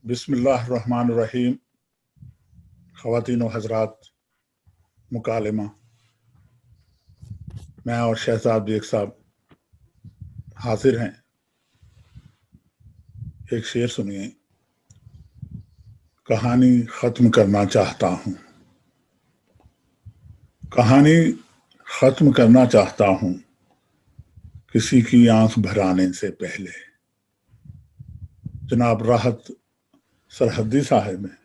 बिस्मिल्लाहिर्रहमानिर्रहीम। ख़वातीन व हज़रात, मुकालमा मैं और शहजाद बेग साहब हाजिर हैं। एक शेर सुनिए। कहानी ख़त्म करना चाहता हूँ, कहानी ख़त्म करना चाहता हूँ किसी की आंख भर आने से पहले। जनाब राहत सरहदी साहब हैं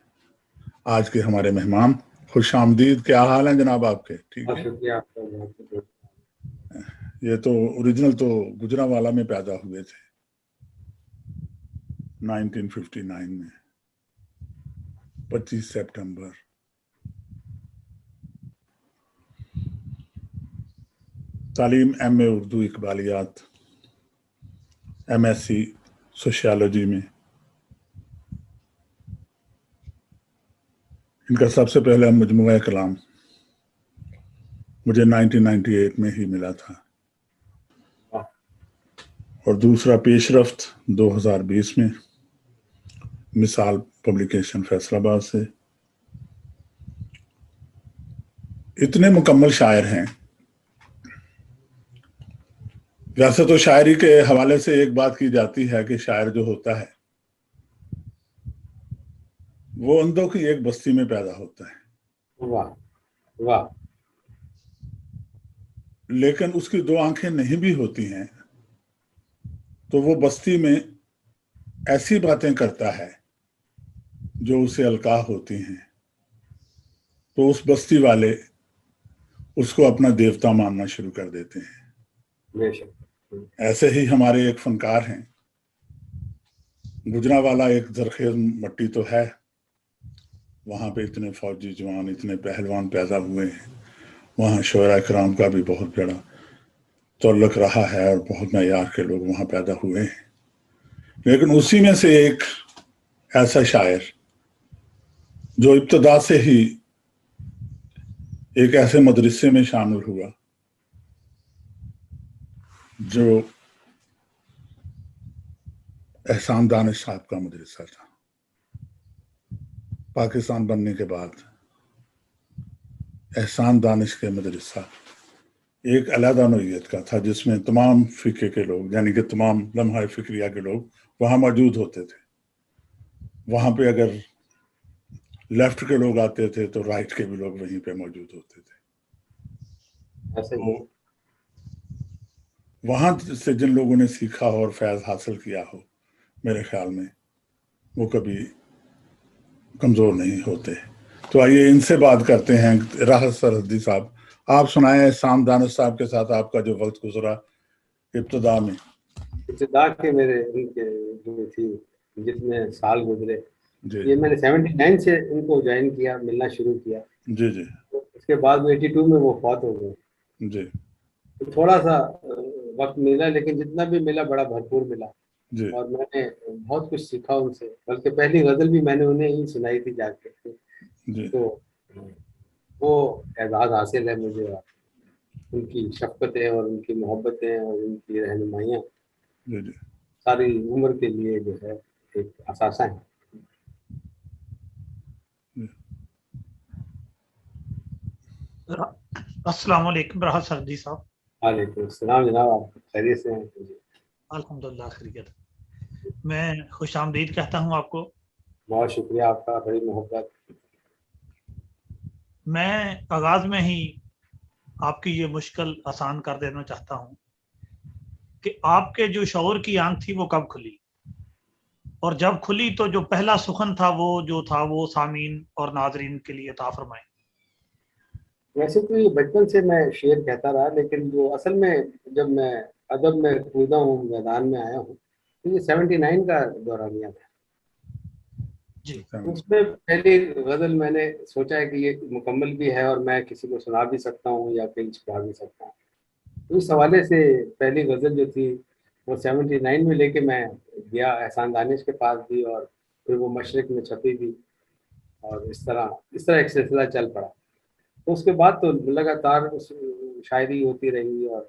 आज के हमारे मेहमान। खुश आमदीद। क्या हाल है जनाब आपके? ठीक है। शुक्रिया आपका। ये तो ओरिजिनल तो गुजरांवाला में पैदा हुए थे 1959 में, 25 सितंबर। तालीम एमए उर्दू इकबालियात, एमएससी सोशियोलॉजी में। इनका सबसे पहला मजमुआ कलाम मुझे 1998 में ही मिला था और दूसरा पेशरफ्त 2020 में मिसाल पब्लिकेशन फैसलाबाद से। इतने मुकम्मल शायर हैं। वैसे तो शायरी के हवाले से एक बात की जाती है कि शायर जो होता है वो अंधों की एक बस्ती में पैदा होता है। वाह वाह। लेकिन उसकी दो आंखें नहीं भी होती हैं तो वो बस्ती में ऐसी बातें करता है जो उसे अलकाह होती हैं, तो उस बस्ती वाले उसको अपना देवता मानना शुरू कर देते हैं। बेशक। ऐसे ही हमारे एक फनकार हैं। गुजरांवाला एक जरखेज मट्टी तो है, वहां पे इतने फौजी जवान, इतने पहलवान पैदा हुए हैं। वहाँ शोरा कराम का भी बहुत बड़ा तल्लुक रहा है और बहुत मयार के लोग वहाँ पैदा हुए हैं। लेकिन उसी में से एक ऐसा शायर जो इब्तदा से ही एक ऐसे मदरसे में शामिल हुआ जो एहसान दानिश साहब का मदरसा था। पाकिस्तान बनने के बाद एहसान दानिश के मदरसा एक अलहदा नौइयत का था जिसमें तमाम फ़िक़े के लोग, यानी कि तमाम लम्हा फ़िक्रिया के लोग वहाँ मौजूद होते थे। वहाँ पे अगर लेफ्ट के लोग आते थे तो राइट के भी लोग वहीं पे मौजूद होते थे। ऐसे तो वहाँ से जिन लोगों ने सीखा और फैज़ हासिल किया हो, मेरे ख्याल में वो कभी कमज़ोर नहीं होते। तो आइए इनसे बात करते हैं। राहत सरहदी साहब, आप सुनाएं एहसान दानिश साहब के साथ आपका जो वक्त गुजरा इब्तदा में। इब्तिदा के मेरे उनके जो थी, जितने साल गुजरे, जी ये मैंने 79 से उनको ज्वाइन किया, मिलना शुरू किया। जी जी तो उसके बाद 82 में वो फौत हो गए। जी तो थोड़ा सा वक्त मिला, लेकिन जितना भी मिला बड़ा भरपूर मिला जी और मैंने बहुत कुछ सीखा उनसे। बल्कि पहली गजल भी मैंने उन्हें ही सुनाई थी जाके। जी तो वो एजाज़ हासिल है मुझे। उनकी शफ़क़तें और उनकी मोहब्बतें और उनकी रहनुमाइयाँ जी जी सारी उम्र के लिए जो है एक असासा है। अस्सलाम वालेकुम राहत सरदी साहब। वालेकुम अस्सलाम जनाब, आप खैरियत से हैं? अल्हम्दुलिल्लाह खैरियत। मैं खुश आमदीद कहता हूँ आपको। बहुत शुक्रिया आपका, बड़ी मोहब्बत। मैं आगाज में ही आपकी ये मुश्किल आसान कर देना चाहता हूँ कि आपके जो शऊर की आंख थी वो कब खुली, और जब खुली तो जो पहला सुखन था वो जो था वो सामीन और नाजरीन के लिए था, फरमाएं। वैसे तो ये बचपन से मैं शेर कहता रहा, लेकिन जो असल में जब मैं अदब में कूदा हूँ, मैदान में आया हूँ, तो ये 79 का दौरानिया था। जी उसमें पहली गजल मैंने सोचा है कि ये मुकम्मल भी है और मैं किसी को सुना भी सकता हूँ या कहीं छुपा भी सकता हूँ। तो इस हवाले से पहली गजल जो थी वो 79 में लेके मैं गया एहसान दानिश के पास भी, और फिर वो मशरिक में छपी भी, और इस तरह एक सिलसिला चल पड़ा। तो उसके बाद तो लगातार शायरी होती रही और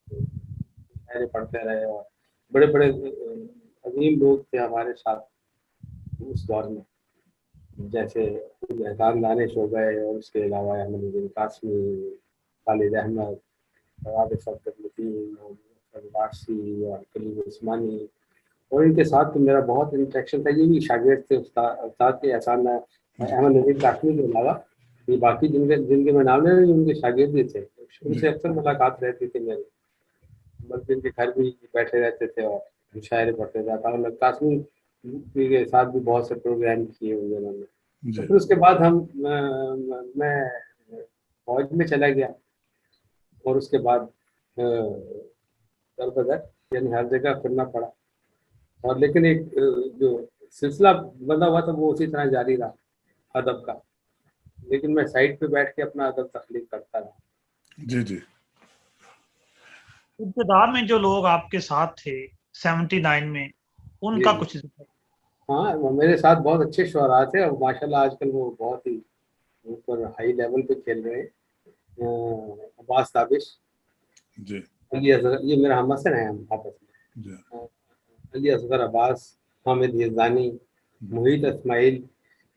शायरी पढ़ते रहे, और बड़े बड़े अजीम लोग थे हमारे साथ उस दौर में, जैसे एहसान दानिश हो गए और उसके अलावा अहमदुद्दीन कासमी, खालिद अहमद, आबिद लतीफ़ और वारसी और कलीम उस्मानी, और इनके साथ तो मेरा बहुत इंटरेक्शन था। ये भी शागिर्द थे उस्ताद के, एहसान अहमदुद्दीन कासमी के अलावा ये बाकी जिनके मैं नाम ले रही हूँ उनके शागिर्द भी थे। उनसे अक्सर मुलाकात रहती थी मेरी, बल्कि उनके घर भी बैठे रहते थे और मुशायरे पढ़ते थे। और कासमी के साथ भी बहुत से प्रोग्राम किए हुए उन्होंने। तो फिर उसके बाद मैं फौज में चला गया और उसके बाद दर बदर यानी हर जगह फिरना पड़ा, और लेकिन एक जो सिलसिला बना हुआ था वो उसी तरह जारी रहा अदब का, लेकिन मैं साइड पे बैठ के अपना अदब तख्लीक करता रहा। जी जी। इब्तिदा में जो लोग आपके साथ थे 79 में, उनका कुछ जिक्र? हाँ, मेरे साथ बहुत अच्छे शुअरा थे और माशाल्लाह आजकल वो बहुत ही ऊपर हाई लेवल पे खेल रहे हैं। अब्बास ताबिश जी अली असगर, ये मेरा हमअसर है हम आपस में। जी। अली असगर अब्बास, हामिद यज़दानी, मुहीत इस्माइल,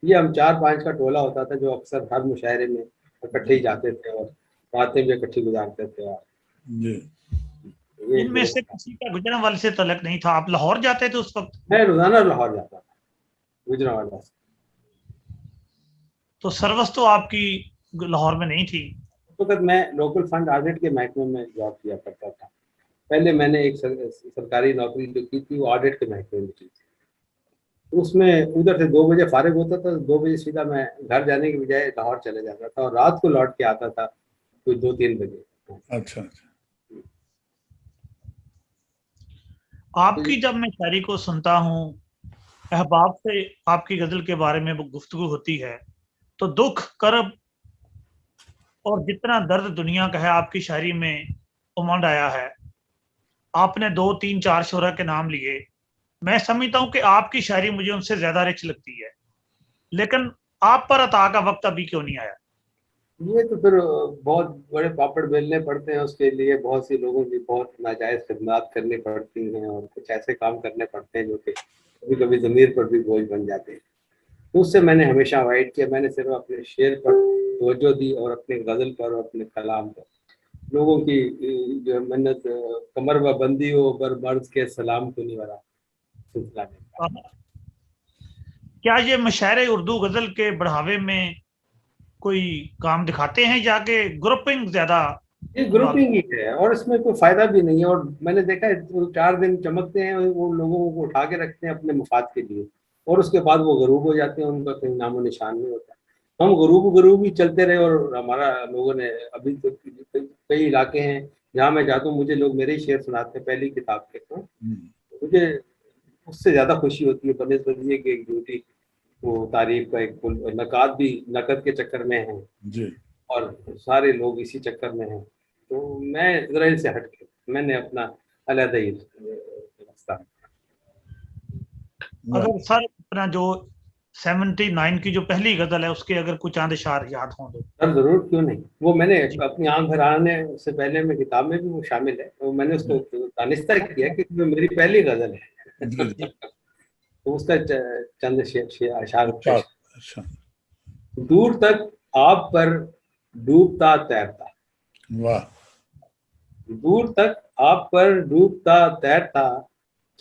ये हम 4-5 का टोला होता था जो अक्सर हर मुशायरे में इकट्ठे ही जाते थे और रातें भी इकट्ठी गुजारते थे। और जी। ये इनमें से किसी का गुजरांवाले से तलक नहीं था? आप लाहौर जाते थे उस वक्त? मैं रोजाना लाहौर जाता था गुजरांवाला से। तो सर्विस तो आपकी लाहौर में नहीं थी? उस वक्त मैं लोकल फंड ऑडिट के महकमे में जॉब किया करता था। पहले मैंने एक सरकारी नौकरी जो की थी वो ऑडिट के महकमे में की थी। उसमें उधर से 2 बजे फारिग होता था, 2 बजे सीधा मैं घर जाने की बजाय लाहौर चले जाता था और रात को लौट के आता था कोई 2-3 बजे। अच्छा अच्छा। आपकी जब मैं शायरी को सुनता हूँ, अहबाब से आपकी गजल के बारे में गुफ्तगू होती है, तो दुख, करब और जितना दर्द दुनिया का है आपकी शायरी में उमंड आया है। आपने 2, 3, 4 शोरा के नाम लिए। मैं समझता हूँ कि आपकी शायरी मुझे उनसे ज्यादा रिच लगती है, लेकिन आप पर अता का वक्त अभी क्यों नहीं आया? ये तो फिर बहुत बड़े पापड़ बेलने पड़ते हैं, उसके लिए बहुत सी लोगों की बहुत नाजायज खिदमत करनी पड़ती हैं और कुछ ऐसे काम करने पड़ते हैं जो कि कभी कभी ज़मीर पर भी बोझ बन जाते हैं। तो उससे मैंने हमेशा अवॉइड किया। मैंने सिर्फ अपने शेर पर तवज्जो दी और अपने गज़ल पर और अपने कलाम पर। लोगों की जो मन्नत कमर व बंदी हो पर मर्ज के सलाम को नहीं वाला सिलसिला नहीं। क्या ये मुशायरे उर्दू गजल के बढ़ावे में कोई काम दिखाते हैं, जाके ग्रुपिंग ज्यादा? ये ग्रुपिंग ही है और इसमें कोई फायदा भी नहीं है। और मैंने देखा है वो 4 दिन चमकते हैं, वो लोगों को उठा के रखते हैं अपने मुफाद के लिए, और उसके बाद वो गरूब हो जाते हैं, उनका कहीं नामो निशान नहीं होता। हम गरूब ही चलते रहे और हमारा लोगों ने अभी तो कई इलाके हैं जहाँ मैं जाता हूँ, मुझे लोग मेरे ही शेर सुनाते हैं पहली किताब के। तो मुझे उससे ज्यादा खुशी होती है बनिस्बत ये कि एक झूठी वो तारीफ का एक नकाद भी नकद के चक्कर में है जी। और सारे लोग इसी चक्कर में हैं। तो मैं जरा इनसे हट के मैंने अपना अलग ही रास्ता। अगर सर अपना जो 79 की जो पहली गजल है उसके अगर कुछ चांद इशार याद हों तो? सर जरूर, क्यों नहीं। वो मैंने अपनी आंख भर आने से पहले में किताब में भी वो शामिल है, तो मैंने उसको दानिस्ता किया कि वो मेरी पहली गजल है। जी। तो उसका चंद अशार अच्छा पेश। अच्छा। दूर तक आप पर डूबता तैरता, वाह। दूर तक आप पर डूबता तैरता,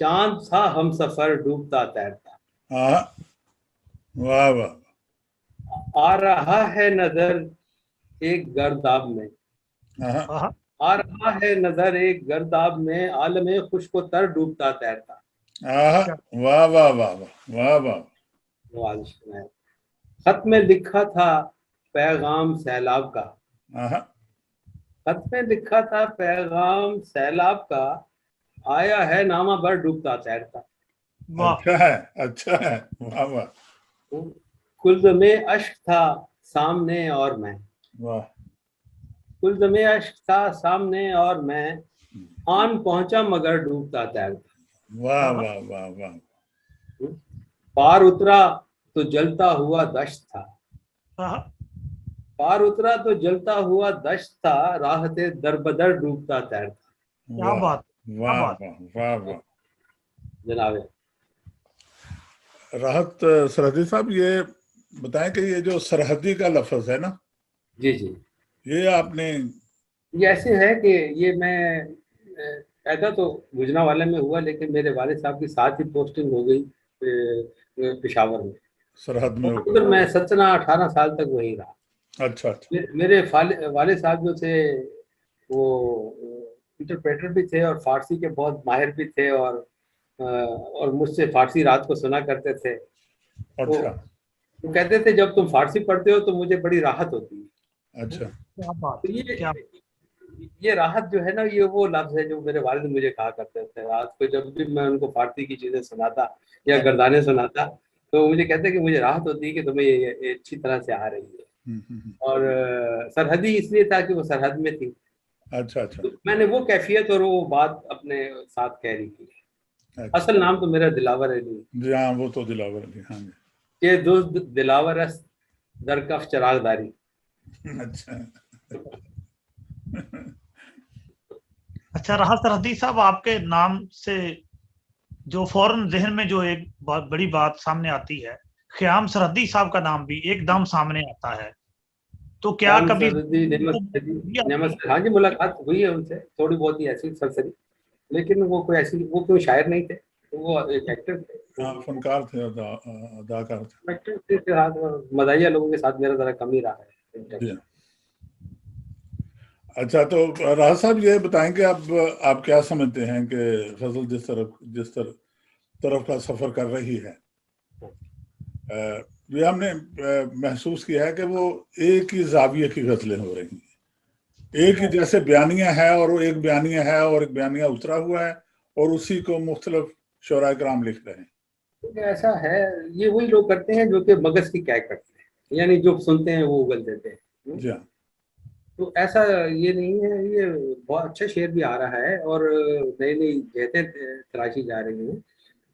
चांद सा हम सफर डूबता तैरता। वाह वाह। आ रहा है नजर एक गर्दाब में, आ रहा है नजर एक गर्दाब में, आलमे खुश को तर डूबता तैरता। वाह वाह वाह वाह वाह। खत में लिखा था पैगाम सैलाब का, खत में लिखा था पैगाम सैलाब का, आया है नामा भर डूबता तैरता। अच्छा है, अच्छा है। वाह वाह। कुल्ज़ में अश्क था सामने और मैं, वाह। कुल्ज़ में अश्क था सामने और मैं, आन पहुंचा मगर डूबता तैरता। वाह वाह वाह वाह। पार उतरा तो जलता हुआ दश्त था, पार उतरा तो जलता हुआ दश्त था, राहते दरबदर डूबता तैरता। क्या बात, वाह वाह वाह वाह। जनाबे राहत सरहदी साहब, ये बताएं कि ये जो सरहदी का लफ्ज है ना, जी जी, ये आपने, ये ऐसे है कि ये मैं पैदा तो गुजरांवाला में हुआ, लेकिन मेरे वालिद साहब की साथ ही पोस्टिंग हो गई पेशावर में। सरहद में और होकर? उधर मैं 17-18 साल तक वहीं रहा। अच्छा अच्छा। मेरे वालिद साहब जो थे वो इंटरप्रेटर भी थे और फारसी के बहुत माहिर भी थे, और मुझसे फारसी रात को सुना करते थे। तो अच्छा वो कहते थे जब तुम फारसी पढ़ते हो तो मुझे बड़ी राहत होती है। अच्छा। क्या बात तो है, क्या ये राहत जो है ना, ये वो लफ्ज है जो मेरे वालिद मुझे कहा करते थे। रात को जब भी मैं उनको फारसी की चीजें सुनाता या गर्दाने सुनाता, तो मुझे कहते कि मुझे राहत होती है कि तुम्हें ये अच्छी तरह से आ रही है। और सरहदी इसलिए था कि वो सरहद में थी। अच्छा अच्छा तो मैंने वो कैफियत और वो बात अपने साथ कैरी की। अच्छा। असल नाम तो मेरा दिलावर अली, जी हाँ, वो तो दिलावर अली, हाँ जी। के दोस्त दिलावर अस दरकफ चरागदारी। अच्छा। राहत सरहदी साहब, आपके नाम से जो फौरन जहन में जो एक बहुत बड़ी बात सामने आती है, ख्याम सरहदी साहब का नाम भी एकदम सामने आता है। तो क्या कभी हाँ जी, मुलाकात हुई है उनसे थोड़ी बहुत ही ऐसी सरसरी, लेकिन वो कोई शायर नहीं थे, वो एक एक्टर थे। हाँ, फनकार थे, अदाकार थे। एक्टर के साथ और मदाहिया लोगों के साथ मेरा जरा कम ही रहा है। जी। अच्छा, तो राहत साहब ये बताएं कि आप क्या समझते हैं कि फजल जिस तरफ का सफर कर रही है, ये हमने महसूस किया है कि वो एक ही जाविये की गजलें हो रही हैं। एक ही जैसे बयानिया है, और वो एक बयानिया है और एक बयानिया उतरा हुआ है, और उसी को मुख्तलिफ शोरा कराम लिख रहे हैं। तो ऐसा है, ये वही लोग करते हैं जो कि मगज की क्या करते हैं, यानी जो सुनते हैं वो उगल देते हैं। जी हाँ। तो ऐसा ये नहीं है, ये बहुत अच्छा शेर भी आ रहा है और नई नई जहतें तराशी जा रही हैं।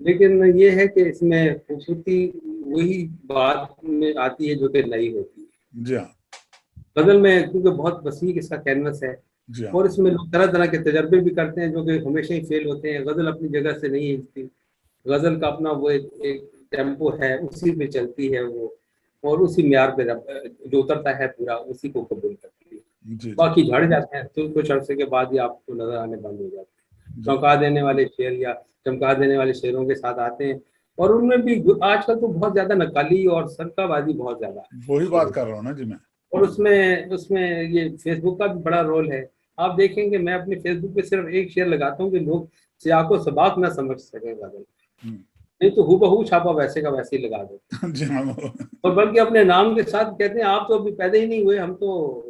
लेकिन ये है कि इसमें खूबसूरती वही बात में आती है जो कि नई होती है। जी हाँ। गजल में क्योंकि बहुत वसीक इसका कैनवस है, जी हाँ। और इसमें लोग तरह तरह के तजर्बे भी करते हैं जो कि हमेशा ही फेल होते हैं। गजल अपनी जगह से नहीं हिलती, गजल का अपना वो एक टेम्पो है, उसी पे चलती है वो, और उसी म्यार पे जो उतरता है पूरा उसी को कबूल करती है। जी जी बाकी झड़ जाते हैं तो कुछ अरसे के बाद ही आपको नजर आने बंद हो जाते हैं। जी। चौंका देने वाले शेर या चमका देने वाले शेरों के साथ आते हैं, और उनमें भी आजकल तो बहुत ज्यादा नकाली और सरकाबाजी बहुत ज्यादा वही है। बात कर रहा हूँ ना जी मैं। और उसमें उसमें ये फेसबुक का भी बड़ा रोल है। आप देखेंगे मैं अपने फेसबुक पे सिर्फ एक शेयर लगाता हूँ कि लोग सियाको सबाक ना समझ सके गजल, नहीं तो हूबहू छापा वैसे का वैसे ही लगा दो। जी हाँ। और बल्कि अपने नाम के साथ कहते हैं आप तो अभी पैदा ही नहीं हुए, हम तो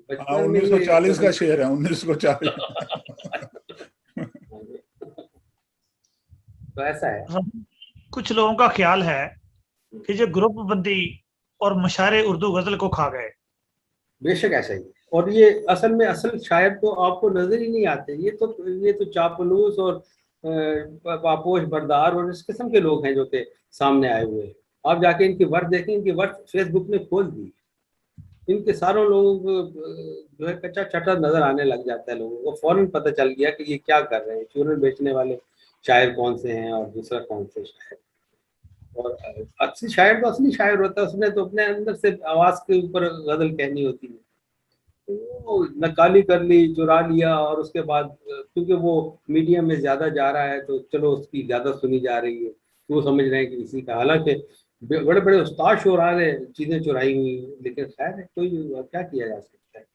हाँ, बचपन में ये 1940 का शेर है, 1940। तो ऐसा है। कुछ लोगों का ख्याल है कि जो ग्रुप बंदी और मुशायरे उर्दू गजल को खा गए। बेशक ऐसा ही है, और ये असल में असल शायर तो आपको नजर ही नहीं आते। ये तो चापलूस और पापोश बरदार और इस किस्म के लोग हैं जो कि सामने आए हुए हैं। आप जाके इनकी वर्क देखें, इनकी वर्क फेसबुक ने खोल दी। इनके सारों लोगों को जो है कच्चा चटा नजर आने लग जाता है। लोगों को फौरन पता चल गया कि ये क्या कर रहे हैं, चूरन बेचने वाले शायर कौन से हैं और दूसरा कौन से शायर। और असली शायर तो असली शायर होता है, उसने तो अपने अंदर से आवाज के ऊपर गजल कहनी होती है। तो वो नकाली कर ली, चुरा लिया, और उसके बाद क्योंकि वो मीडिया में ज्यादा जा रहा है तो चलो उसकी ज्यादा सुनी जा रही है, तो वो समझ रहे हैं कि इसी का, हालांकि बड़े बड़े उस्ताद शोरा ने चीजें चुराई हुई हैं, लेकिन खैर है, कोई क्या किया जा सकता है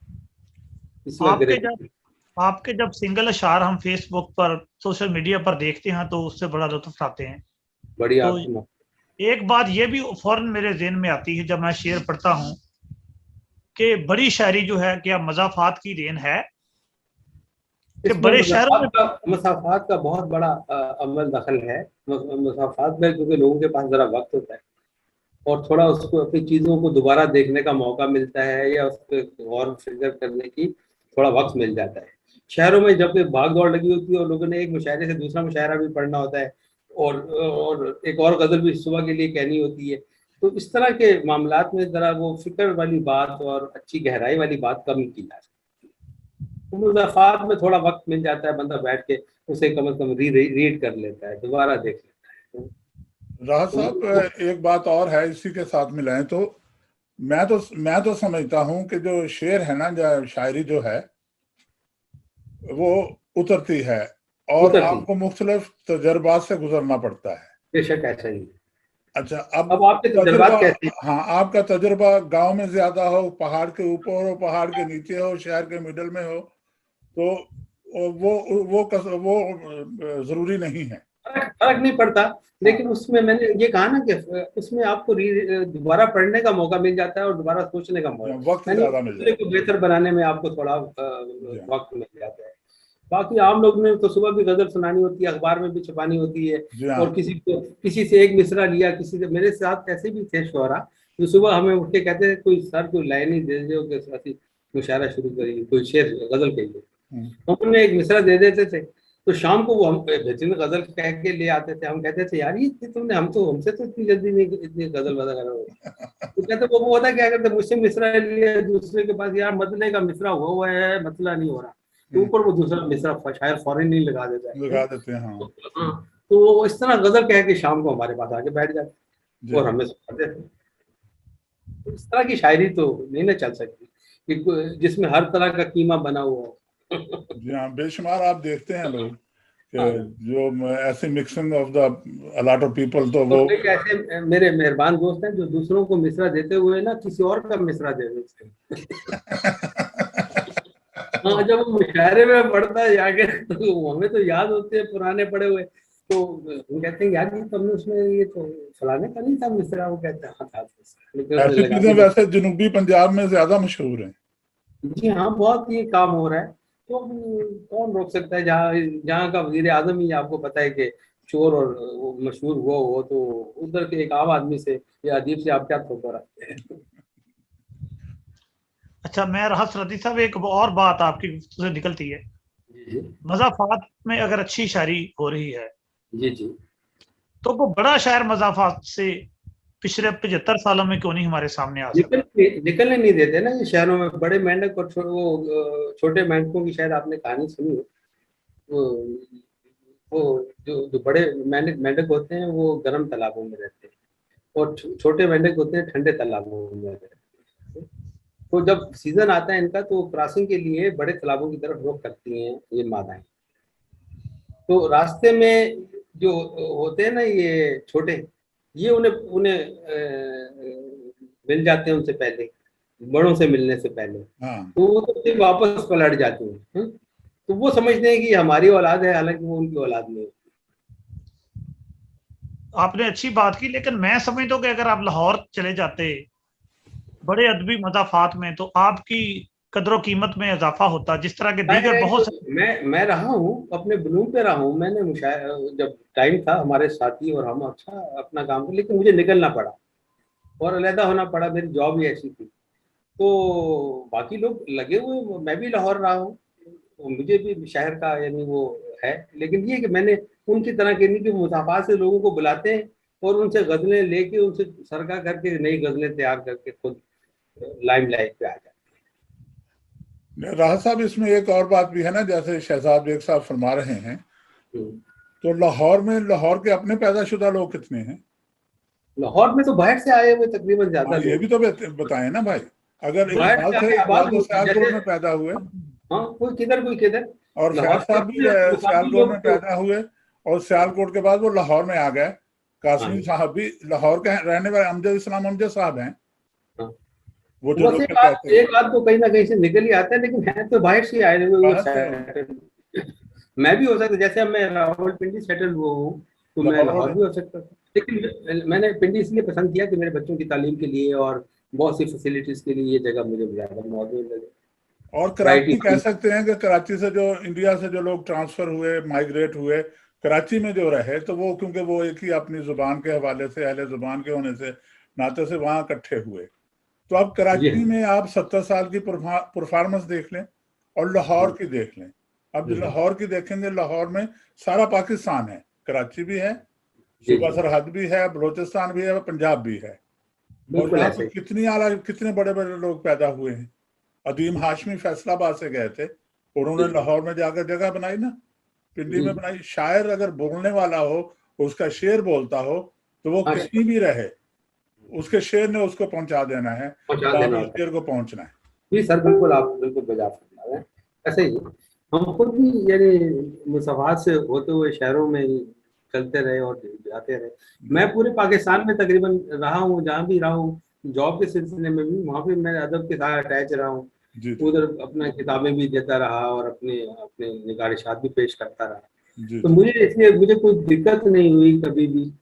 इसी आपके जब सिंगल अशार हम फेसबुक पर सोशल मीडिया पर देखते हैं तो उससे बड़ा लुत्फ आते हैं। बड़ी तो आपकी एक बात ये भी फौरन मेरे जहन में आती है जब मैं शेर पढ़ता हूँ कि बड़ी शायरी जो है क्या मजाफात की देन है कि बड़े शहरों में मसाफात का बहुत बड़ा अमल दखल है। मसाफात में क्योंकि लोगों के पास जरा वक्त होता है और थोड़ा उसको अपनी चीज़ों को दोबारा देखने का मौका मिलता है या उस पर गौर फिक्र करने की थोड़ा वक्त मिल जाता है। शहरों में जब भाग दौड़ लगी होती है और लोगों ने एक मुशायरे से दूसरा मुशायरा भी पढ़ना होता है और एक और गज़ल भी सुबह के लिए कहनी होती है, तो इस तरह के मामलात में ज़रा वो फिक्र वाली बात और अच्छी गहराई वाली बात कम की जा सकती है। तो मुज़ाफ़ात में थोड़ा वक्त मिल जाता है, बंदा बैठ के उसे कम से कम रीड कर लेता है, दोबारा देख लेता है। राहत साहब एक बात और है इसी के साथ मिलाएं तो मैं तो समझता हूं कि जो शेर है ना, जो शायरी जो है वो उतरती है और उतरती, आपको मुख्तलिफ तजर्बात से गुजरना पड़ता है। बेशक ऐसा ही है। अच्छा, अब अब आपके तजुर्बा, तजुर्बात कैसे हैं? हाँ, आपका तजुर्बा गांव में ज्यादा हो, पहाड़ के ऊपर हो, पहाड़ के नीचे हो, शहर के मिडल में हो, तो वो जरूरी नहीं है। फर्क फर्क नहीं पड़ता, हाँ, लेकिन उसमें मैंने ये कहा ना कि उसमें आपको दोबारा पढ़ने का मौका मिल जाता है और दोबारा सोचने का मौका, वक्त यानी ज्यादा मिल दूसरे जाता को बेहतर बनाने में आपको थोड़ा है। जी हाँ, वक्त मिल जाता है। बाकी आम लोग ने तो सुबह भी गजल सुनानी होती है, अखबार में भी छपानी होती है, जी हाँ। और किसी से एक मिसरा लिया, किसी से, मेरे साथ ऐसे भी थे शुरा जो सुबह हमें उठ के कहते थे कोई सर कोई लाइन ही दे दो कि असि मुशायरा शुरू करिए, कोई शेर गजल कहिए। हम्म, हम उन्हें एक मिसरा दे देते थे, तो शाम को वो हम बेहतरीन गजल कह के ले आते थे। हम कहते थे यार ये तुमने, हमसे तो इतनी जल्दी नहीं इतनी गजल बता कर, तो कहते वो होता क्या करते, मुझसे मिसरा लिया दूसरे के पास, यार मतले का मिसरा हुआ है, मतला नहीं हो रहा, तो हम्म, ऊपर वो दूसरा मिसरा शायर फौरन नहीं लगा देता है। लगा देते हैं, हाँ। हाँ, तो वो इस तरह गजल कह के शाम को हमारे पास आके बैठ जाते जी और हमें सुनाते थे। तो इस तरह की शायरी तो नहीं ना चल सकती कि जिसमें हर तरह का कीमा बना हुआ हो। जी हाँ, बेशुमार आप देखते हैं लोग कि हाँ, जो ऐसे mixing of the a lot of people, तो और वो कई ऐसे मेरे मेहरबान दोस्त हैं जो दूसरों को मिसरा देते हुए ना किसी और का मिसरा दे देते हैं। हाँ, जब वो मुशायरे में पढ़ता है जाके तो हमें तो याद होते हैं पुराने पड़े हुए, तो हम कहते हैं यार ये तुमने उसमें ये तो फलाने का नहीं था मिसरा, वो कहते हैं हाँ था, लेकिन उसने ऐसी लगा चीजें दिया। वैसे जनूबी पंजाब में ज्यादा मशहूर हैं। जी हाँ, बहुत ये काम हो रहा है, तो कौन रोक सकता है, जहाँ जहाँ का वजीर आजम ही आपको पता है कि चोर और वो मशहूर हुआ हो, तो उधर के एक आम आदमी से या अदीब से आप क्या थोपा रखते हैं। अच्छा, मैं राहत रदी साहब, एक और बात आपकी गुफ्तगू से निकलती है, जी मज़ाफ़ात में अगर अच्छी शायरी हो रही है जी जी। तो वो बड़ा शायर मज़ाफ़ात से पिछले 75 सालों में क्यों नहीं हमारे सामने आ सका? निकलने नहीं देते ना ये शहरों में बड़े मेंढक और छोटे मेंढकों की शायद आपने कहानी सुनी हो। वो वो जो बड़े मेंढक मेंढक होते हैं वो गर्म तालाबों में रहते हैं, और छोटे मेंढक होते हैं ठंडे तालाबों में रहते हैं। तो जब सीजन आता है इनका तो क्रॉसिंग के लिए बड़े तालाबों की तरफ रुख करती हैं ये मादाएं। तो रास्ते में जो होते हैं ना ये छोटे, ये उन्हें उन्हें मिल जाते हैं उनसे पहले, बड़ों से मिलने से पहले, हाँ, तो वो तो फिर वापस पलट जाते हैं। तो वो समझते हैं कि ये हमारी औलाद है, हालांकि वो उनकी औलाद नहीं है। आपने अच्छी बात की, लेकिन मैं समझता हूँ कि अगर आप लाहौर चले जाते बड़े अदबी मज़ाफ़ात में तो आपकी कदर कीमत में इजाफा होता, जिस तरह के दीगर बहुत से। मैं रहा हूँ अपने ब्लूम पे रहा हूँ, मैंने जब टाइम था हमारे साथी और हम अच्छा अपना काम कर, लेकिन मुझे निकलना पड़ा और अलहदा होना पड़ा, मेरी जॉब ही ऐसी थी। तो बाकी लोग लगे हुए, मैं भी लाहौर रहा हूँ, तो मुझे भी शहर का यानी वो है, लेकिन ये कि मैंने उनकी तरह के नहीं कि मुसाफा से लोगों को बुलाते हैं और उनसे गजलें लेके उनसे सरका करके नई गजलें तैयार करके खुद लाइमलाइट पे आ जाते राहत साहब, इसमें एक और बात भी है ना, जैसे शहजाद बेग साहब फरमा रहे हैं, हैं। तो लाहौर के अपने पैदाशुदा लोग कितने हैं? लाहौर में तो बाहर से आए हुए तकरीबन ज्यादा हाँ, ये लोग, भी तो बताएं ना भाई। अगर बाहर से आके आबाद इकबाल तो हुए जैसे, सियालकोट में पैदा हुए, हाँ कोई किधर और फैज लाहौर के साहब भी अपने मुकामी सियालकोट में लोग तो। पैदा हुए, और सियालकोट के बाद वो लाहौर में आ गए। कासमी हाँ साहब भी लाहौर के रहने वाले, अमजद इस्लाम अमजद साहब हैं, हाँ, वो जो बस लोग कहते हैं। एक आध तो कहीं ना कहीं से निकल ही आता है, लेकिन है तो बाहर से आए हुए वो बाहर से हो, settle। मैं भी हो सकता, जैसे अब मैं रावलपिंडी सेटल हुआ हूँ, तो मैं लाहौर लाहौर। भी हो सकता था, लेकिन मैंने पिंडी इसलिए पसंद किया कि मेरे बच्चों की तालीम के लिए और बहुत सी फैसिलिटीज के लिए ये जगह मुझे ज्यादा मौजूद लगे। और कराची कह सकते हैं कि कराची से जो इंडिया से जो लोग ट्रांसफर हुए, माइग्रेट हुए, कराची में जो रहे, तो वो क्योंकि वो एक ही अपनी जुबान के हवाले से, अहले जुबान के होने से नाते से वहाँ इकट्ठे हुए। तो अब जी कराची हाँ। में आप 70 साल की परफॉर्मेंस देख लें और लाहौर की देख लें। अब जो लाहौर की देखेंगे, लाहौर में सारा पाकिस्तान है, कराची भी है, जी सूबा जी, सरहद भी है, बलोचिस्तान भी है, पंजाब भी है। और बिल्कुल यहाँ ऐसे पर ही। कितने बड़े बड़े लोग पैदा हुए हैं। अदीम हाशमी फैसलाबाद से गए थे, जी उन्होंने जी लाहौर में जाकर जगह बनाई ना, पिंडी जी में बनाई। शायर अगर बोलने वाला हो, उसका शेर बोलता हो, तो वो हाँ, कहीं भी रहे, उसके शेर ने उसको पहुंचा देना है, पहुंचा जहाँ देना पे होता शेर को पहुंचना है। है। जी सर, बिल्कुल, आप बिल्कुल बजा फरमा रहे हैं। ऐसे ही हम खुद भी यानी मुसाफात से होते हुए शहरों में ही चलते रहे और जाते रहे। मैं पूरे पाकिस्तान में तकरीबन रहा हूँ, जहाँ भी रहा हूँ, जॉब के सिलसिले में भी वहाँ पे मैं अदब के साथ अटैच रहा हूँ। जी जी उधर अपना किताबें भी देता रहा और अपने अपने निगारिशात भी पेश करता रहा। जी तो जी। मुझे इसलिए मुझे कोई दिक्कत नहीं हुई कभी भी,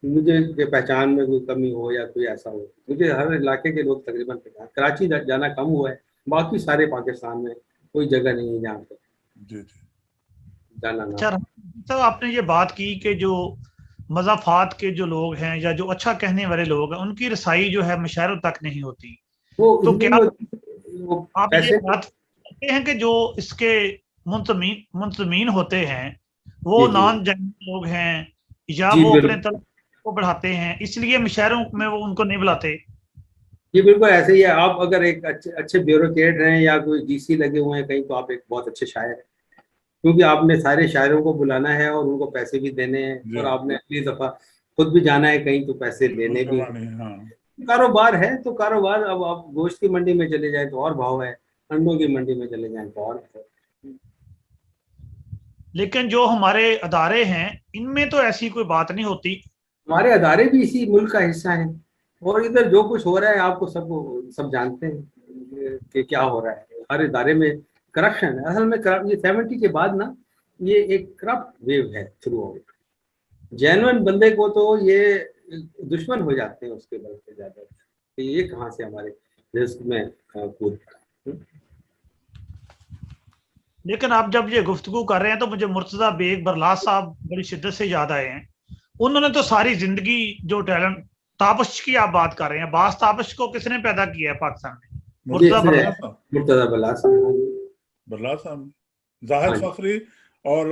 मुझे कि पहचान में कोई कमी हो या कोई ऐसा हो। मुझे हर इलाके के लोग तकरीबन पहचान, कराची जाना कम हुआ है, बाकी सारे पाकिस्तान में कोई जगह नहीं है जहाँ पे जी जी। जाना ना। अच्छा तो आपने ये बात की कि जो मज़ाफ़ात के जो लोग हैं या जो अच्छा कहने वाले लोग हैं उनकी रसाई जो है मुशायरों तक नहीं होती, वो तो इसलिए क्या नहीं होती, वो आप ये पैसे। बात करते हैं कि जो इसके मुंतमीन होते हैं वो जी जी नॉन जैन लोग हैं या जी वो अपने बिल्कुल, तलब को बढ़ाते हैं इसलिए मुशायरों में वो उनको नहीं बुलाते? ये बिल्कुल ऐसे ही है। आप अगर एक अच्छे अच्छे ब्यूरोक्रेट हैं या कोई जीसी लगे हुए हैं कहीं, तो आप एक बहुत अच्छे शायर हैं, क्योंकि आपने सारे शायरों को बुलाना है और उनको पैसे भी देने हैं, जी और आपने अगली दफा खुद भी जाना है कहीं, तो पैसे लेने भी हैं। कमानी है, हाँ। कारोबार है तो कारोबार। अब आप गोश्त की मंडी में चले जाए तो और भाव है, अंडों की मंडी में चले जाए तो और है। लेकिन जो हमारे अदारे हैं इनमें तो ऐसी कोई बात नहीं होती। हमारे अदारे भी इसी मुल्क का हिस्सा हैं, और इधर जो कुछ हो रहा है आपको सब जानते हैं कि क्या हो रहा है। हर इदारे में करप्शन है। असल में ये 70 के बाद ना, ये एक करप्ट वेव है थ्रू आउट। जेन्युइन बंदे को तो ये दुश्मन हो जाते हैं उसके बल से ज्यादा, कि ये कहाँ से हमारे रिस्क में कूद पड़ा। लेकिन आप जब ये गुफ्तगू कर रहे हैं तो मुझे मुर्तजा बेग बरलास साहब बड़ी शिद्दत से याद आए हैं। उन्होंने तो सारी जिंदगी जो टैलेंट ताबश की आप बात कर रहे हैं, बास ताबश को किसने पैदा किया है पाकिस्तान में? ये मुर्तजा इसने बरलास। बरला साहब, मुर्तजा बलास। बरला साहब, जाहिद हाँ जी, फखरी और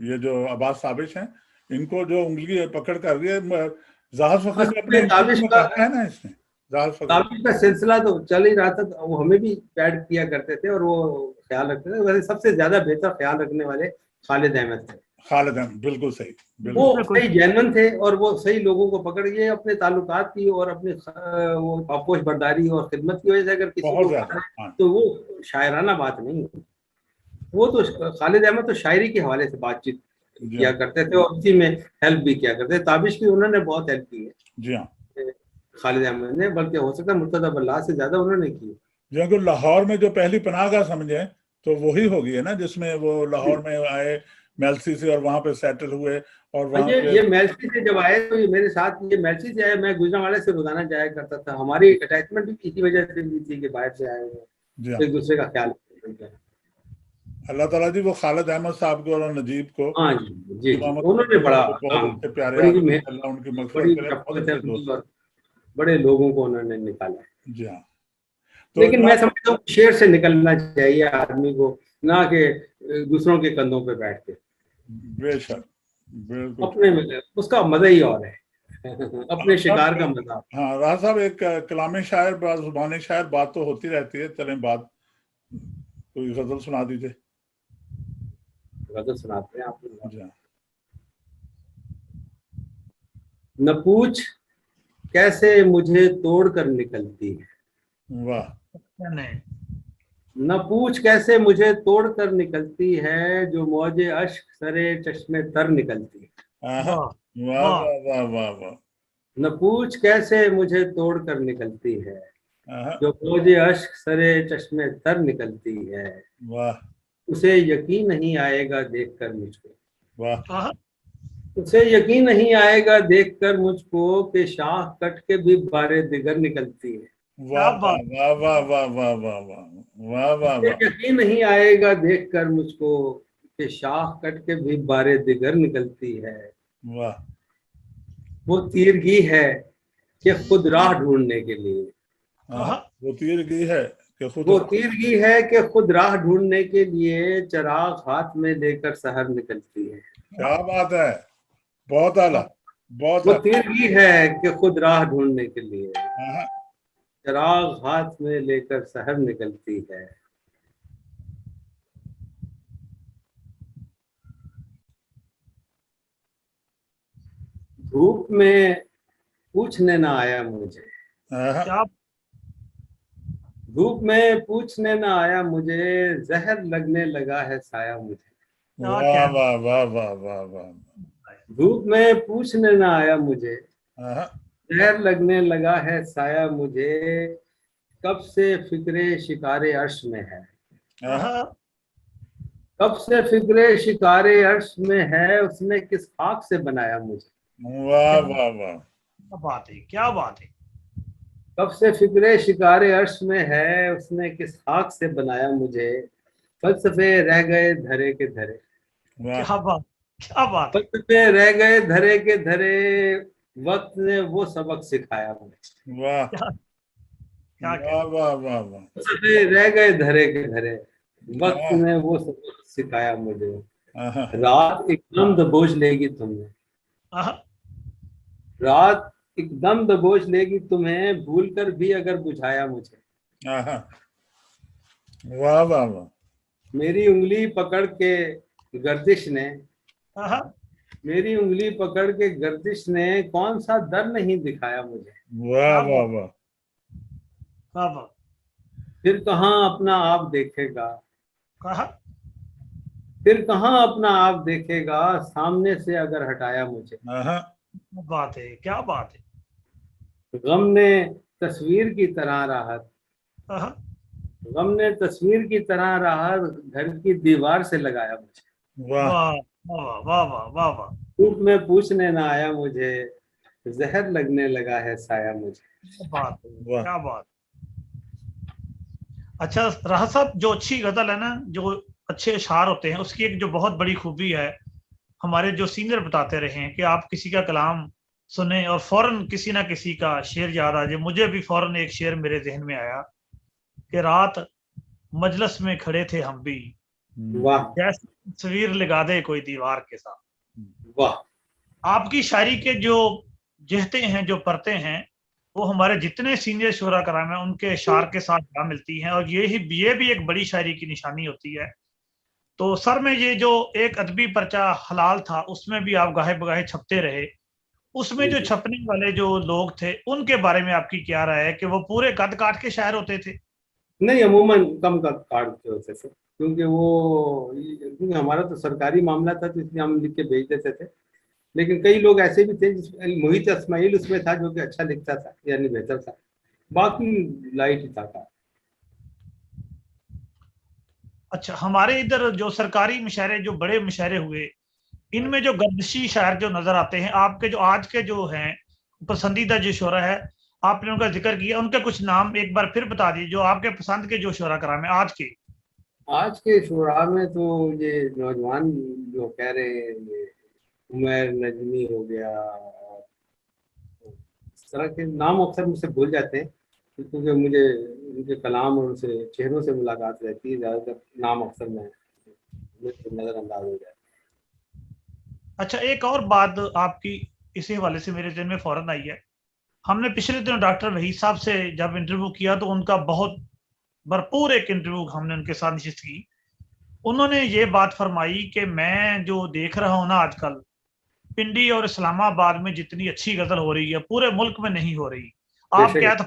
ये जो अब्बास साबिश हैं, इनको जो उंगली पकड़ कर रही है, जाहिद फखरी को अपने असली इंटरव्यू में कहा है ना इसने, जाहिद फखरी। ताबीज का सिलसिला तो चल ही रहा था, तो वो हमें भी गाइड किया करते थे और वो ख्याल रखते थे। वैसे सबसे ज्यादा बेहतर ख्याल रखने वाले खालिद अहमद थे। खालिद अहमद, बिल्कुल सही, वो बिल्कुल। बिल्कुल। सही जेन्युइन थे और वो सही लोगों को पकड़ के अपने ताल्लुकात की और अपनी वो आपोश बर्दारी और खिदमत की वजह से अगर किसी बहुत को ज्यादा, पकड़े, हाँ। तो वो शायराना बात नहीं है। वो तो खालिद अहमद तो शायरी के हवाले से बातचीत जी किया हाँ, करते थे और उसी में हेल्प भी किया करते थे। ताबिश की उन्होंने बहुत हेल्प की जी हाँ। है खालिद अहमद ने, बल्कि हो सकता है मुर्तजा बल्ला से ज्यादा उन्होंने की। जी हाँ, क्योंकि लाहौर में जो पहली पनाहगाह समझे तो वही होगी है ना, जिसमें वो लाहौर में आए मेल्सी से और वहां पे सेटल हुए और हाँ, वहां पे। ये मेल्सी से जब आए तो ये मेरे साथ, ये मेल्सी से आए, मैं गुजरांवाले से रोजाना जाया करता था। हमारी अटैचमेंट भी इसी वजह से भी थी कि बाहर से आए हुए जी हाँ, हैं, एक दूसरे का ख्याल रखते हैं। अल्लाह ताला जी वो खालिद अहमद साहब को और नजीब को, हाँ जी जी जी, इमामत उन्होंने बड़ा को बहुत काम, अच्छे प्यारे बड़ी आदमी थे, अल्लाह उनकी मग़फ़िरत बड़ी करे, बहुत शफ़क़त है अच्छे उनकी, दोस्त और बड़े लोगों को उन्होंने निकाला है। थे। जी हाँ। तो लेकिन मैं जनाब, समझता हूँ शेर से निकलना चाहिए आदमी को, ना कि दूसरों के कंधों पे बैठ के। बेशक, बिल्कुल। अपने में उसका मजा ही और है। अपने साहब, शिकार का मजा। हाँ राज साहब, एक कलामी शायर, जुबानी शायर, बात तो होती रहती है, चलें बात, कोई गजल सुना दीजिए। गजल सुनाते हैं आपको। जी हाँ। न पूछ कैसे मुझे तोड़ कर निकलती है, वाह। नहीं। न पूछ कैसे मुझे तोड़ कर निकलती है, जो मौजे अश्क सरे चश्मे तर निकलती है। आहा, वाह वाह वाह। वाह वाह वाह वाह। न पूछ कैसे मुझे तोड़ कर निकलती है, आहा, जो मौजे अश्क सरे चश्मे तर निकलती है। वाह उसे यकीन नहीं आएगा देख कर मुझको, वाह आहा, उसे यकीन नहीं आएगा देख कर मुझको, कि शाख कट के भी बारे दिगर निकलती है। वाह क्या वाह बात। वाह वाह वाह वाह वाह वाह वाह वाह उसे वाह। यकीन नहीं आएगा देख कर मुझको, कि शाख कट के भी बारे दिगर निकलती है। वाह। वो तीरगी है कि खुद राह ढूंढने के लिए, आहा, आहा, वो तीर गई है कि खुद। वो तीरगी है कि खुद राह ढूंढने के लिए, चिराग हाथ में लेकर शहर निकलती है। क्या बात है, बहुत आला, बहुत वो आला। तीरगी है कि खुद राह ढूंढने के लिए, आहा, चिराग हाथ में लेकर शहर निकलती है। धूप में पूछने ना आया मुझे, क्या धूप में पूछने ना आया मुझे, जहर लगने लगा है साया मुझे। क्या वाह कहना वाह वाह वाह वाह वाह। धूप में पूछने ना आया मुझे, हाँ, जहर लगने लगा है साया मुझे, कब से फिक्रे शिकारे अर्श में है, हाँ, आहा, कब से फिक्रे शिकारे अर्श में है, उसने किस खाक से बनाया मुझे। वाह वाह वाह। क्या बात है, क्या बात है। कब से फिक्रे शिकारे अर्श में है, उसने किस खाक से बनाया मुझे, फलसफे रह गए धरे के धरे, वाह क्या बात, क्या बात है। फलसफे रह गए धरे के धरे, वक्त ने वो सबक सिखाया मुझे। वाह क्या क्या वाह कहना। वाह वाह वाह। फलसफे रह गए धरे के धरे, वक्त हाँ, ने वो सबक सिखाया मुझे। हाँ, रात एकदम दबोच लेगी तुम्हें, आहा, रात एकदम दबोच लेगी तुम्हें, भूल कर भी अगर बुझाया मुझे। हाँ, वाह वाह वाह। मेरी उंगली पकड़ के गर्दिश ने, आहा, मेरी उंगली पकड़ के गर्दिश ने कौन सा दर नहीं दिखाया मुझे। वाह क्या वाह बात, वाह। क्या बात, फिर कहाँ अपना आप देखेगा, कहा, फिर कहाँ अपना आप देखेगा, सामने से अगर हटाया मुझे। हाँ, क्या बात है, क्या बात है। गम ने तस्वीर की तरह राहत, आहा, गम ने तस्वीर की तरह राहत घर की दीवार से लगाया मुझे। वाह वाह वाह वाह वाह वाह वाह। धूप में पूछने ना आया मुझे, जहर लगने लगा है साया मुझे। क्या बात है, वाह। क्या बात। अच्छा राहत साहब, जो अच्छी गजल है ना, जो अच्छे अशार होते हैं, उसकी एक जो बहुत बड़ी खूबी है, हमारे जो सीनियर बताते रहे हैं कि आप किसी का कलाम सुने और फौरन किसी ना किसी का शेर याद आ जाए। मुझे भी फौरन एक शेर मेरे जहन में आया कि रात मजलिस में खड़े थे हम भी, वाह जैसे तस्वीर लगा दे कोई दीवार के साथ। वाह। आपकी शायरी के जो जहते हैं, जो परतें हैं, वो हमारे जितने सीनियर शुरा कराम हैं उनके शार के साथ जा मिलती हैं, और ये भी एक बड़ी शायरी की निशानी होती है। तो सर में ये जो एक अदबी पर्चा हलाल था, उसमें भी आप गाहे बगाहे छपते रहे। उसमें जो छपने वाले जो लोग थे, उनके बारे में आपकी क्या राय है कि वो पूरे कद काट के शायर होते थे? नहीं, अमूमन कम का कार्ड के होते थे, क्योंकि हमारा तो सरकारी मामला था, तो इसलिए हम लिख के भेज देते थे। लेकिन कई लोग ऐसे भी थे, मोहित इस्माइल उसमें था जो कि अच्छा लिखता था, यानी बेहतर था, बाकी लाइट ही था। अच्छा, हमारे इधर जो सरकारी मुशायरे, जो बड़े मुशायरे हुए, इनमें जो गर्दिशी शायर जो नजर आते हैं, आपके जो आज के जो हैं पसंदीदा जो शोरा है, आपने उनका जिक्र किया, उनके कुछ नाम एक बार फिर बता दीजिए, जो आपके पसंद के जो शोरा कराम है आज के। आज के शुरा में तो ये नौजवान जो कह रहे हैं, ये उमर नजमी हो गया, इस तरह के नाम अक्सर मुझसे भूल जाते हैं, क्योंकि मुझे उनके कलाम और उनसे चेहरों से मुलाकात रहती है, ज़्यादातर नाम अक्सर मैं नज़रअंदाज हो जाता है। अच्छा, एक और बात आपकी इसी हवाले से मेरे जहन में फौरन आई है। हमने पिछले दिनों डॉक्टर वहीद साहब से जब इंटरव्यू किया, तो उनका बहुत भरपूर एक इंटरव्यू हमने उनके साथ नशिस्त की। उन्होंने ये बात फरमाई कि मैं जो देख रहा हूँ ना आजकल, पिंडी और इस्लामाबाद में जितनी अच्छी गजल हो रही है, पूरे मुल्क में नहीं हो रही। आप बेशक। क्या तो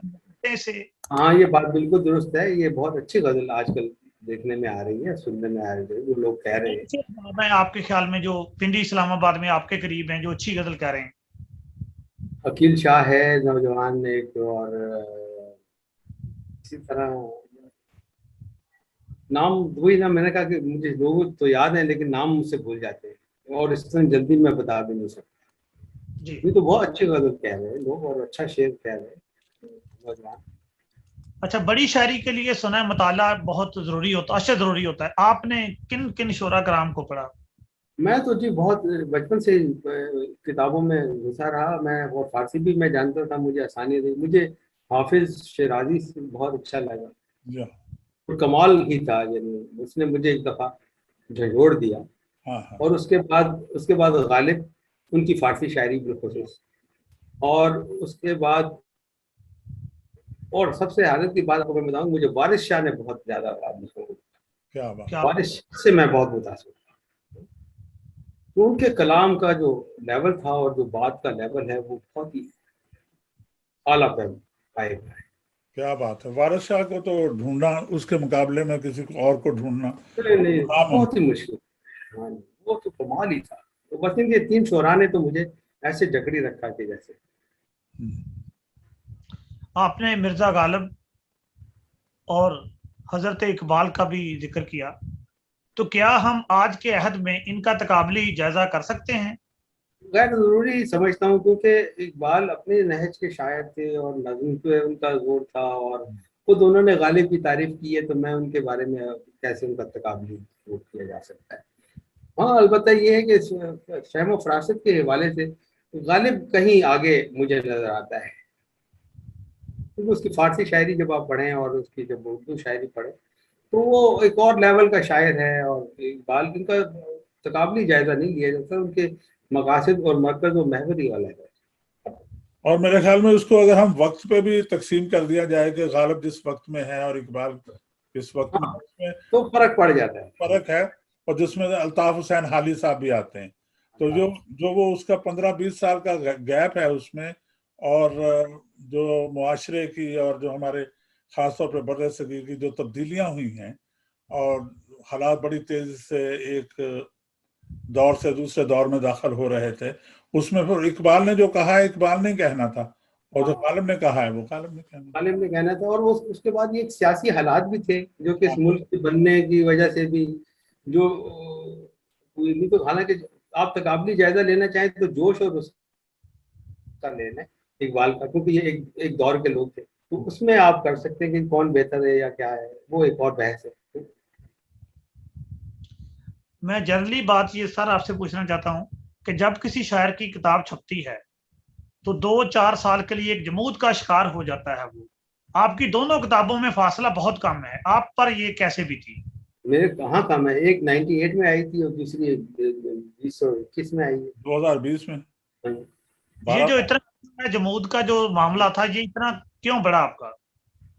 से? हाँ, ये बात बिल्कुल दुरुस्त है, ये बहुत अच्छी गजल आजकल देखने में आ रही है, सुनने में आ रही है, वो लोग कह रहे हैं। मैं आपके ख्याल में जो पिंडी इस्लामाबाद में आपके करीब हैं, जो अच्छी गजल कह रहे हैं? अकील शाह है नौजवान एक, और इसी तरह नाम वही ना, मैंने कहा कि मुझे लोग तो याद है लेकिन नाम मुझसे भूल जाते हैं, और इस तरह जल्दी मैं बता भी नहीं सकता। जी। ये तो बहुत अच्छी गजल कह रहे हैं लोग, और अच्छा शेर कह रहे हैं नौजवान। अच्छा, बड़ी शायरी के लिए सुना है मुताला बहुत जरूरी होता, अशद जरूरी होता है। आपने किन किन शोरा कराम को पढ़ा? मैं तो जी बहुत बचपन से किताबों में घुसा रहा मैं, और फारसी भी मैं जानता था, मुझे आसानी रही। मुझे हाफिज शिराजी से बहुत अच्छा लगा, जा, और कमाल ही था, यानी उसने मुझे एक दफ़ा झंझोड़ दिया। हाँ हाँ और उसके बाद गालिब, उनकी फारसी शायरी बिलखुसूस, और उसके बाद, और सबसे हालत की बात अगर मैं बताऊं, मुझे वारिस शाह ने बहुत ज्यादा क्या बात। क्या? वारिस शाह से मैं बहुत मुतासिर हूं। तो उनके कलाम का जो लेवल था और जो बात का लेवल है वो बहुत ही आला पाएगा है। क्या बात है, वारिस शाह को तो ढूंढना, उसके मुकाबले में किसी को और को ढूंढना नहीं, बहुत ही नामुमकिन। मुश्किल। हाँ, वो तो कमाल ही था। तो बस इनके 3 शोरा ने तो मुझे ऐसे जकड़ी रखा कि जैसे। आपने मिर्जा गालिब और हजरत इकबाल का भी जिक्र किया, तो क्या हम आज के अहद में इनका तकाबली जायजा कर सकते हैं? गैर जरूरी समझता हूँ, क्योंकि इकबाल अपने नहज के शायर थे और नज्म पे उनका जोर था, और खुद उन्होंने गालिब की तारीफ की है, तो मैं उनके बारे में कैसे उनका तकाबली वो किया जा सकता है। हाँ, अलबत्ता ये है कि शहम और फरासत के हवाले से गालिब कहीं आगे मुझे नजर आता है, क्योंकि उसकी फारसी शायरी जब आप पढ़ें और उसकी जब उर्दू शायरी पढ़ें तो वो एक और लेवल का शायर है। और इकबाल इनका तकाबली जायजा नहीं लिया जाता, उनके मकासद और मरकज और महवर ही अलग है। और मेरे ख्याल में उसको अगर हम वक्त पे भी तकसीम कर दिया जाए कि गालिब जिस वक्त में है और इकबाल किस वक्त में, हाँ, उसमें तो फर्क पड़ जाता है। फर्क है। और जिसमें अल्ताफ हुसैन हाली साहब भी आते हैं, तो जो जो वो उसका 15-20 साल का गैप है उसमें, और जो मुआशरे की और जो हमारे खासतौर पर बर्रे सगीर की जो तब्दीलियां हुई हैं, और हालात बड़ी तेजी से एक दौर से दूसरे दौर में दाखिल हो रहे थे, उसमें फिर इकबाल ने जो कहा है इकबाल ने कहना था, और जो हाँ, गालिब ने कहा है वो गालिब ने कहना था। गालिब ने कहना था। और वो उसके बाद ये सियासी हालात भी थे जो कि इस हाँ, मुल्क के बनने की वजह से भी जो हुई नहीं। तो हालांकि आप तकाबली जायजा लेना चाहें तो जोश और उसका लेना है इकबाल का, क्योंकि ये एक दौर के लोग थे, तो उसमें आप कर सकते हैं कि कौन बेहतर है या क्या है, वो एक और बहस है। मैं जनरली बात ये सर आपसे पूछना चाहता हूँ कि जब किसी शायर की किताब छपती है तो 2-4 साल के लिए एक जमूद का शिकार हो जाता है वो। आपकी दोनों किताबों में फासला बहुत कम है, आप पर ये कैसे बीती? मेरे कहाँ कम है, एक 98 में आई थी और दूसरी 2021 में आई है। 2020 में हाँ। ये 12 जो साल इतना जमूद का जो मामला था, ये इतना क्यों बढ़ा आपका?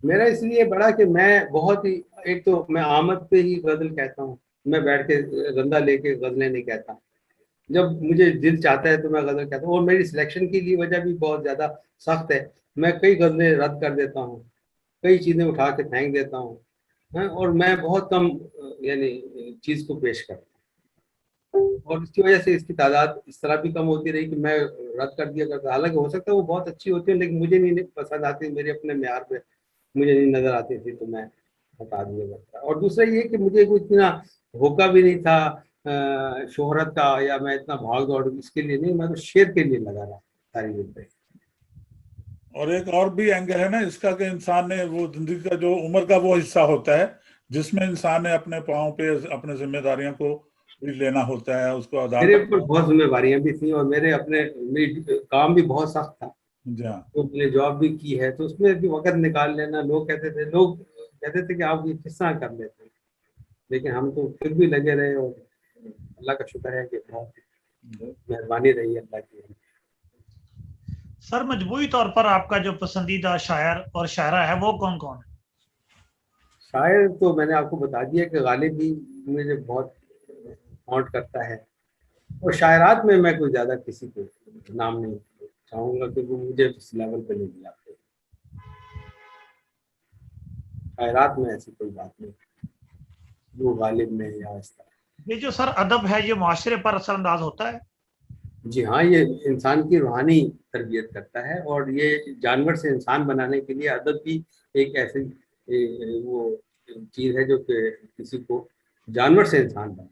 मेरा इसलिए बड़ा कि मैं बहुत ही, एक तो मैं आमद पे ही गजल कहता हूँ, मैं बैठ के रंदा लेके गजलें नहीं कहता। जब मुझे दिल चाहता है तो मैं गजल कहता हूँ, और मेरी सिलेक्शन की लिए वजह भी बहुत ज्यादा सख्त है। मैं कई गजलें रद्द कर देता हूँ, कई चीजें उठा के फेंक देता हूँ। हाँ, और मैं बहुत कम यानी चीज को पेश करता हूँ, और इसकी वजह से इसकी तादाद इस तरह भी कम होती रही कि मैं रद्द कर दिया करता। हालांकि हो सकता है वो बहुत अच्छी होती है, लेकिन मुझे नहीं पसंद आती, मेरे अपने म्यार पे मुझे नहीं नजर आती थी, तो मैं हटा दिया करता। और दूसरा ये कि मुझे कोई इतना होका भी नहीं था शोहरत का, या मैं इतना भाग दौड़ इसके लिए नहीं, मैं तो शेर के लिए लगा रहा सारी जिंदगी। और एक और भी एंगल है ना इसका, कि इंसान ने वो जिंदगी का जो उम्र का वो हिस्सा होता है जिसमें इंसान ने अपने पाँव पे अपने जिम्मेदारियों को भी लेना होता है, उसको अदा मेरे ऊपर करना होता बहुत जिम्मेवारियां भी थी, और मेरी काम भी बहुत सख्त था। है। जी हाँ। तो मैंने जॉब भी की है, तो उसमें भी वक्त निकाल लेना, लोग कहते थे कि आप ये किस तरह कर लेते हैं, लेकिन हम तो फिर भी लगे रहे। और अल्लाह का शुक्र है कि बहुत मेहरबानी रही है अल्लाह की। सर, मजबूरी तौर पर आपका जो पसंदीदा शायर और शायरा है वो कौन कौन है? शायर तो मैंने आपको बता दिया कि गालिब भी मुझे बहुत हॉन्ट करता है। और शायरात में मैं कोई ज्यादा किसी को नाम नहीं चाहूंगा, क्योंकि मुझे उस लेवल पे नहीं मिला। शायरात में ऐसी कोई बात नहीं जो गालिब में या इस तरह। ये जो सर अदब है, ये मुआशरे पर असरअंदाज होता है? जी हाँ, ये इंसान की रूहानी तरबियत करता है, और ये जानवर से इंसान बनाने के लिए अदब भी एक ऐसी वो चीज है जो कि किसी को जानवर से इंसान बना।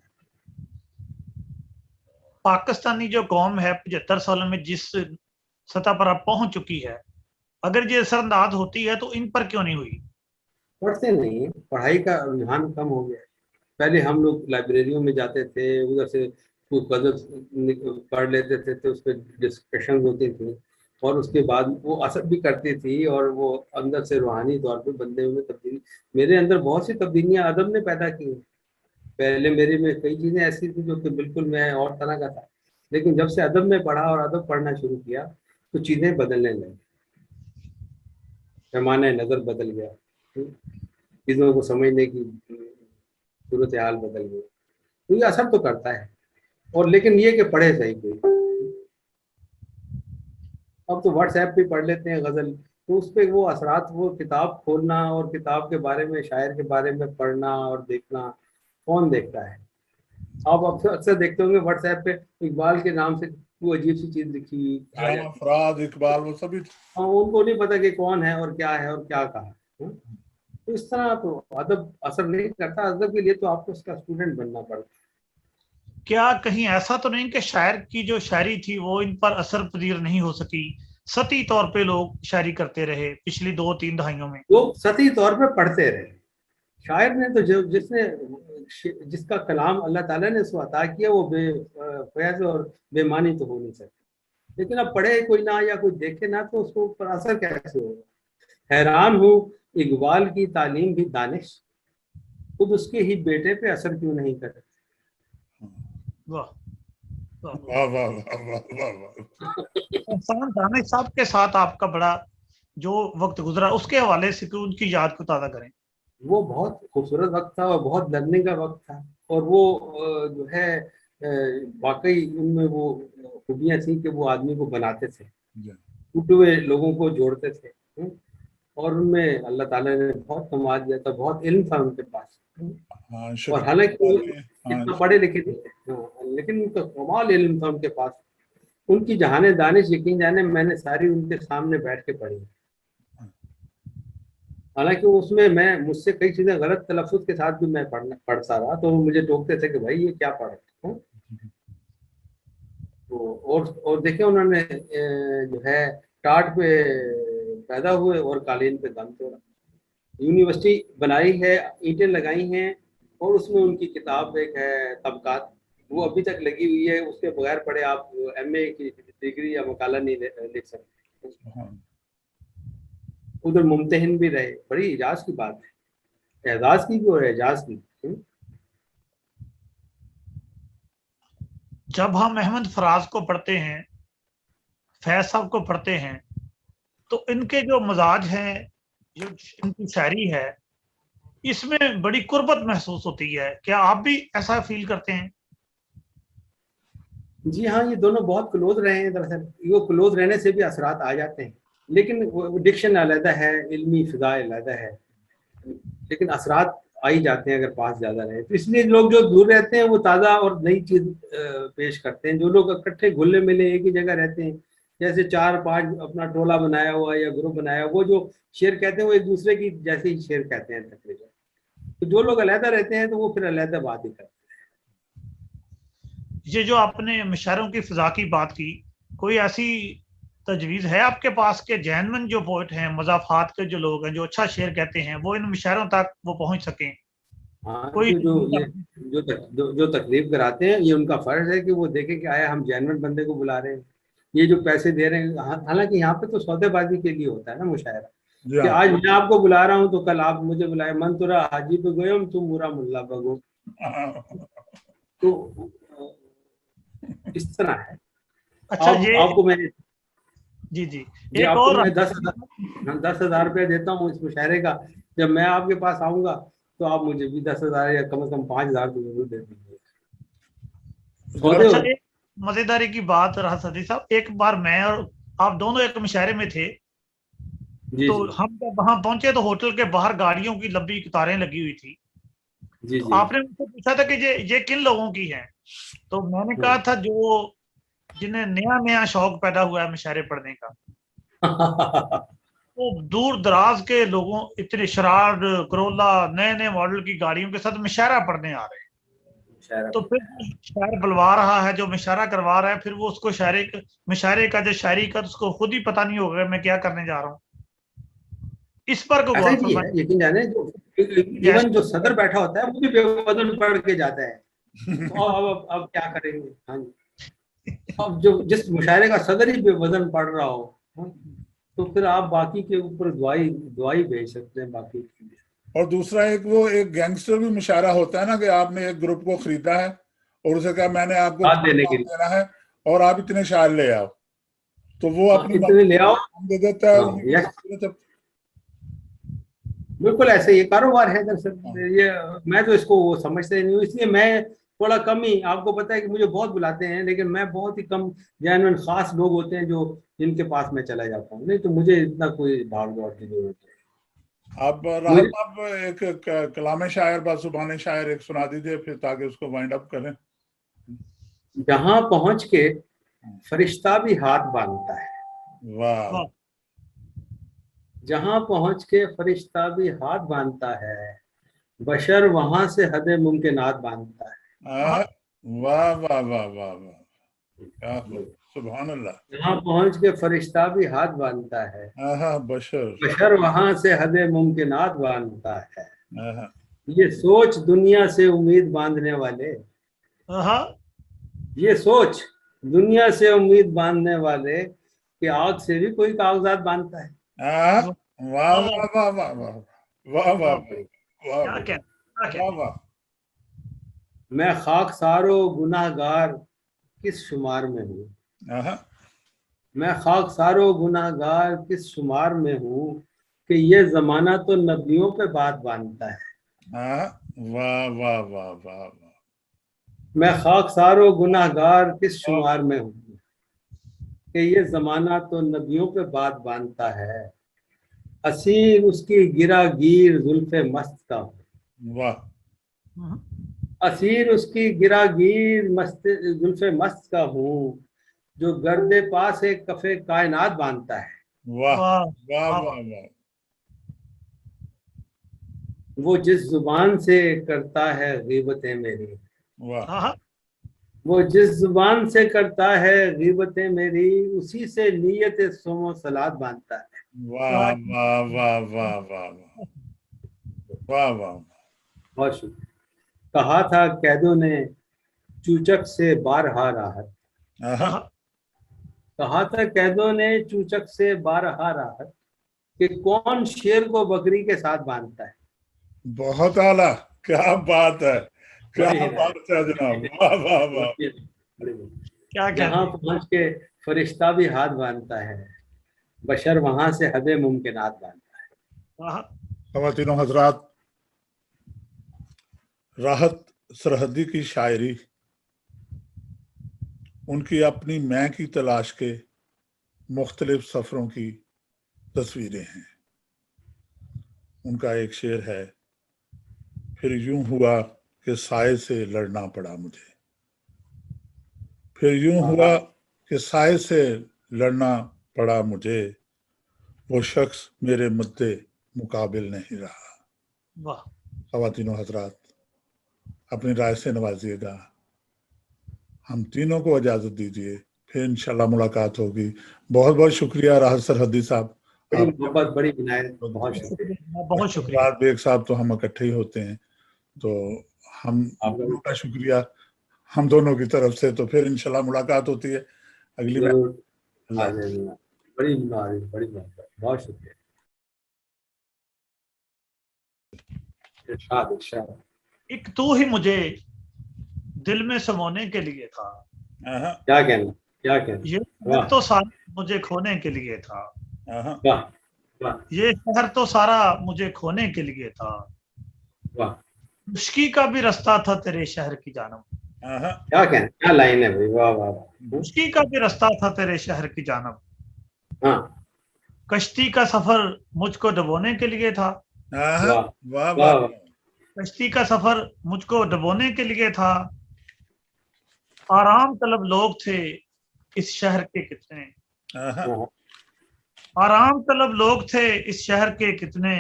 पाकिस्तानी जो कौम है 75 सालों में जिस सतह पर अब पहुंच चुकी है, अगर ये असरअंदाज होती है तो इन पर क्यों नहीं हुई? पढ़ते नहीं है, पढ़ाई का रुझान कम हो गया है। पहले हम लोग लाइब्रेरियों में जाते थे, उधर से कुछ गजल पढ़ लेते थे, तो उस पर डिस्कशन होती थी, और उसके बाद वो असर भी करती थी, और वो अंदर से रूहानी तौर पे बंदे में तब्दीली, मेरे अंदर बहुत सी तब्दीलियां अदब ने पैदा की। पहले मेरे में कई चीजें ऐसी थी जो कि बिल्कुल मैं और तरह का था, लेकिन जब से अदब में पढ़ा और अदब पढ़ना शुरू किया तो चीजें बदलने लगी, पैमाने नजर बदल गया, चीजों को समझने की सूरत हाल बदल गई। तो ये असर तो करता है। और लेकिन ये कि पढ़े सही कोई। अब तो व्हाट्सएप पे पढ़ लेते हैं गजल, तो उस पे वो असरात, वो किताब खोलना और किताब के बारे में, शायर के बारे में पढ़ना और देखना, कौन देखता है। आप अक्सर देखते होंगे व्हाट्सएप पे इकबाल के नाम से वो अजीब सी चीज लिखी आ हाँ, जाती फराज इकबाल वो सभी। है। उनको नहीं पता कि कौन है और क्या है और क्या कहा है। तो इस तरह तो अदब असर नहीं करता। अदब के लिए तो आपको उसका स्टूडेंट बनना पड़ता है। क्या कहीं ऐसा तो नहीं कि शायर की जो शायरी थी वो इन पर असर पजीर नहीं हो सकी, सती तौर पे लोग शायरी करते रहे पिछली 2-3 दहाइयों में? वो सतही तौर पे पढ़ते रहे। शायर ने तो जो जिसका कलाम अल्लाह ताला ने उसको अता किया, वो बेफैज और बेमानी तो हो नहीं सकती। लेकिन अब पढ़े कोई ना या कोई देखे ना, तो उसको ऊपर असर कैसे होगा। हैरान हूँ इकबाल की तालीम भी दानिश, खुद उसके ही बेटे पे असर क्यों नहीं करे। वाह वाह वाह वाह वाह वाह वाह वाह। एहसान दानिश साहब के साथ आपका बड़ा जो वक्त गुजरा, उसके हवाले से कि उनकी याद को ताज़ा करें। वो बहुत खूबसूरत वक्त था और बहुत लर्निंग का वक्त था। और वो जो है वाकई उनमें वो खूबियां थी कि वो आदमी को बनाते थे, टूटे हुए लोगों को जोड़ते थे। और उनमें अल्लाह ताला ने बहुत कमाल दिया था, बहुत इल्म था उनके पास। हाँ, और शफीक हालांकि वो वाले। हाँ इतना पढ़े लिखे नहीं थे, लेकिन उनका कमाल इल्म था उनके पास। उनकी जहाने दानिश, यकीन जाने मैंने सारी उनके सामने बैठ के पढ़ी। हालांकि उसमें मैं मुझसे कई चीजें गलत तलफ्फुज के साथ भी मैं पढ़ता रहा, तो वो मुझे टोकते थे कि भाई ये क्या पढ़ रहे हो। तो और देखे उन्होंने जो है टाट पे पैदा हुए और कालीन पे दम तोड़ा। यूनिवर्सिटी बनाई है, ईंटें लगाई हैं, और उसमें उनकी किताब एक है तबकात, वो अभी तक लगी हुई है। उसके बगैर पढ़े आप एमए की डिग्री या मकाला नहीं लिख सकते। हाँ। उधर मुमतहिन भी रहे, बड़ी इजाज की बात है, एजाज की भी और एजाज की। जब हम अहमद फराज को पढ़ते हैं, फैज साहब को पढ़ते हैं, तो इनके जो मजाज हैं, जो इनकी शायरी है, इसमें बड़ी कुर्बत महसूस होती है। क्या आप भी ऐसा फील करते हैं? जी हाँ, ये दोनों बहुत क्लोज रहे हैं। दरअसल वो क्लोज रहने से भी असरात आ जाते हैं, लेकिन डिक्शन अलग है, इल्मी फिजा अलग है, लेकिन असरात आ ही जाते हैं अगर पास ज्यादा रहे। तो इसलिए लोग जो दूर रहते हैं वो ताज़ा और नई चीज पेश करते हैं। जो लोग इकट्ठे घुले मिले एक ही जगह रहते हैं, जैसे 4-5 अपना टोला बनाया हुआ या ग्रुप बनाया, वो जो शेर कहते हैं वो एक दूसरे की जैसे ही शेर कहते हैं तकरीबन। तो जो लोग अलहदा रहते हैं तो वो फिर अलहदा बात ही करते हैं। ये जो आपने मुशायरों की फिजा की बात की, कोई ऐसी तजवीज है आपके पास के जैनमन जो पोइट हैं, मजाफात के जो लोग हैं, जो अच्छा शेर कहते हैं, वो इन मुशायरों तक वो पहुंच सकें? हाँ, कोई जो तकलीफ कराते हैं, ये उनका फर्ज है कि वो देखें कि आया हम जेन्युइन बंदे को बुला रहे हैं। ये जो पैसे दे रहे हैं, हालांकि यहाँ पे तो सौदेबाजी के लिए होता है ना मुशायरा, जी कि हाँ। आज मैं आपको बुला रहा हूँ तो कल आप मुझे बुलाए। मन तुरा हाजी पे गोयम तुम बुरा मुल्ला बगो। तो इस तरह है। अच्छा, ये आपको मैं जी जी जी एक आपको और मैं 10,000 रुपया देता हूँ इस मुशायरे का। जब मैं आपके पास आऊंगा तो आप मुझे भी 10,000 या कम से कम 5,000 तो जरूर दे दीजिए। सौदे अच्छा, हो। एक मजेदारी की बात रहा सदी साहब, एक बार मैं और आप दोनों एक मुशायरे में थे, जी तो जी हम जब वहां पहुंचे तो होटल के बाहर गाड़ियों की लंबी कतारें लगी हुई थी। जी तो जी। आपने मुझसे पूछा था कि ये किन लोगों की है? तो मैंने कहा था जो जिन्हें नया नया शौक पैदा हुआ है मुशायरे पढ़ने का। वो दूर दराज के लोगों, इतने शरार करोला नए नए मॉडल की गाड़ियों के साथ मुशायरा पढ़ने आ रहे हैं। तो फिर शायर बुलवा रहा है, जो मुशायरा करवा रहा है, फिर वो उसको मुशायरे का जो शायरी का, तो उसको खुद ही पता नहीं होगा मैं क्या करने जा रहा हूँ। इस पर को ऐसा गौर ही भी है, फरमाइए। यकीन जाने। जो इवन जो सदर बैठा होता है वो भी बेवजन पढ़ के जाता है। तो अब क्या करेंगे। हाँ जी। अब जो जिस मुशायरे का सदर ही बेवजन पढ़ रहा हो, हाँ, तो फिर आप बाकी के ऊपर दुआई दुआई भेज सकते हैं बाकी के लिए। और दूसरा एक गैंगस्टर भी मुशायरा होता है ना, कि आपने एक ग्रुप को खरीदा है और उसे कहा मैंने आपको साथ देने के लिए। देना है और आप इतने शायर ले आओ, तो वो हाँ, अपनी इतने ले आओ। दे देता है। हाँ, यस, बिल्कुल ऐसे ये कारोबार है हाँ। दरअसल। ये मैं तो इसको वो समझते नहीं हूँ, इसलिए मैं थोड़ा कम ही, आपको पता है कि मुझे बहुत बुलाते हैं, लेकिन मैं बहुत ही कम जेन्युइन खास लोग होते हैं जो जिनके पास मैं चला जाता हूँ, नहीं तो मुझे इतना कोई भाग दौड़ की जरूरत है। अब राहत साहब एक कलाम शायर बाजुबान शायर एक सुना दीजिए फिर, ताकि उसको वाइंड अप करें। जहां पहुंच के फरिश्ता भी हाथ बांधता है, वाह। वाह। जहां पहुंच के फरिश्ता भी हाथ बांधता है, बशर वहां से हद मुमकिनात बांधता है। वाह वाह वाह वाह वाह, क्या सुभान अल्लाह। जहां पहुंच के फरिश्ता भी हाथ बांधता है, बशर बशर वहां से हद मुमकिनात बांधता है। आहा, ये सोच दुनिया से उम्मीद बांधने वाले, हाँ ये सोच दुनिया से उम्मीद बांधने वाले कि आग से भी कोई कागजात बांधता है। वाह वाह वाह वाह वाह वाह वाह वाह क्या वाह क्या वाह वाह। मैं खाकसारो गुनाहगार किस शुमार में हूँ, आहा, मैं खाकसारो गुनाहगार किस शुमार में हूँ कि ये जमाना तो नबियों पे बात बांधता है। वाह वाह वाह वाह वाह। मैं खाकसारो गुनाहगार किस शुमार में हूँ कि ये जमाना तो नबियों पे बात बांधता है। असीर उसकी गिरागीर जुल्फे मस्त का हूँ, वाह असीर उसकी गिरागीर मस्त जुल्फे मस्त का हूँ, जो गर्दे पास एक कफे कायनात बांधता है। वाह वाह वाह वाह वाह वाह। वो जिस जुबान से करता है गीबतें मेरी, वाह हाँ वो जिस जुबान से करता है गीबतें मेरी, उसी से नीयत सोमो सलाद बांधता है। वाह वाह वाह वाह वाह वाह वाह। बहुत शुक्रिया। कहा था कैदों ने चूचक से बारहा राहत, आहा, हाँ कहा था कैदों ने चूचक से बारहा राहत, कि कौन शेर को बकरी के साथ बांधता है। बहुत आला, क्या बात है, क्या बड़ी हिदायत, बात है जनाब, वाह वाह वाह। बड़ी हिदायत। क्या जहां कहते पहुंच के फरिश्ता भी हाथ बांधता है, बशर वहां से हद मुमकिनात बांधता है। हाँ ख़वातीनो हज़रात, राहत सरहदी की शायरी उनकी अपनी मैं की तलाश के मुख्तलिफ सफ़रों की तस्वीरें हैं। उनका एक शेर है, फिर यूं हुआ कि साए से लड़ना पड़ा मुझे, फिर यूं हुआ कि साए से लड़ना पड़ा मुझे, वो शख्स मेरे मुद्दे मुकाबिल नहीं रहा। वाह। ख़वातीनो हज़रात, अपनी राय से नवाजिएगा, हम तीनों को इजाज़त दीजिए, फिर इंशाल्लाह मुलाकात होगी। बहुत बहुत शुक्रिया राहत सरहदी साहब, बड़ी आप मोहब्बत, बड़ी इनायत, बहुत शुक्रिया। बहुत शुक्रिया। राहत बेग साहब तो हम इकट्ठे ही होते हैं, तो हम दोनों का शुक्रिया हम दोनों की तरफ से। तो फिर इंशाल्लाह मुलाकात होती है अगली बार। जरूर अल्लाह आ जाएंगे। बड़ी नारिज, बड़ी मोहब्बत, बहुत शुक्रिया। इरशाद इरशाद। एक तू ही मुझे दिल में समाने के लिए था, आहा, क्या कहना, क्या कहना। ये शहर वाह तो सारा मुझे खोने के लिए था, आहा, वाह वाह ये शहर तो सारा मुझे खोने के लिए था, वाह। मुश्की का भी रास्ता था तेरे शहर की जानब, आहा, क्या कहना, क्या लाइन है भाई, वाह वाह वाह। मुश्की का भी रास्ता था तेरे शहर की जानब, हाँ, कश्ती का सफर मुझको डुबोने के लिए था, आहा, वाह वाह वाह वाह, वाह। कश्ती का सफर मुझको डुबोने के लिए था, आराम तलब लोग थे इस शहर के कितने, आहा, हाँ, आराम तलब लोग थे इस शहर के कितने,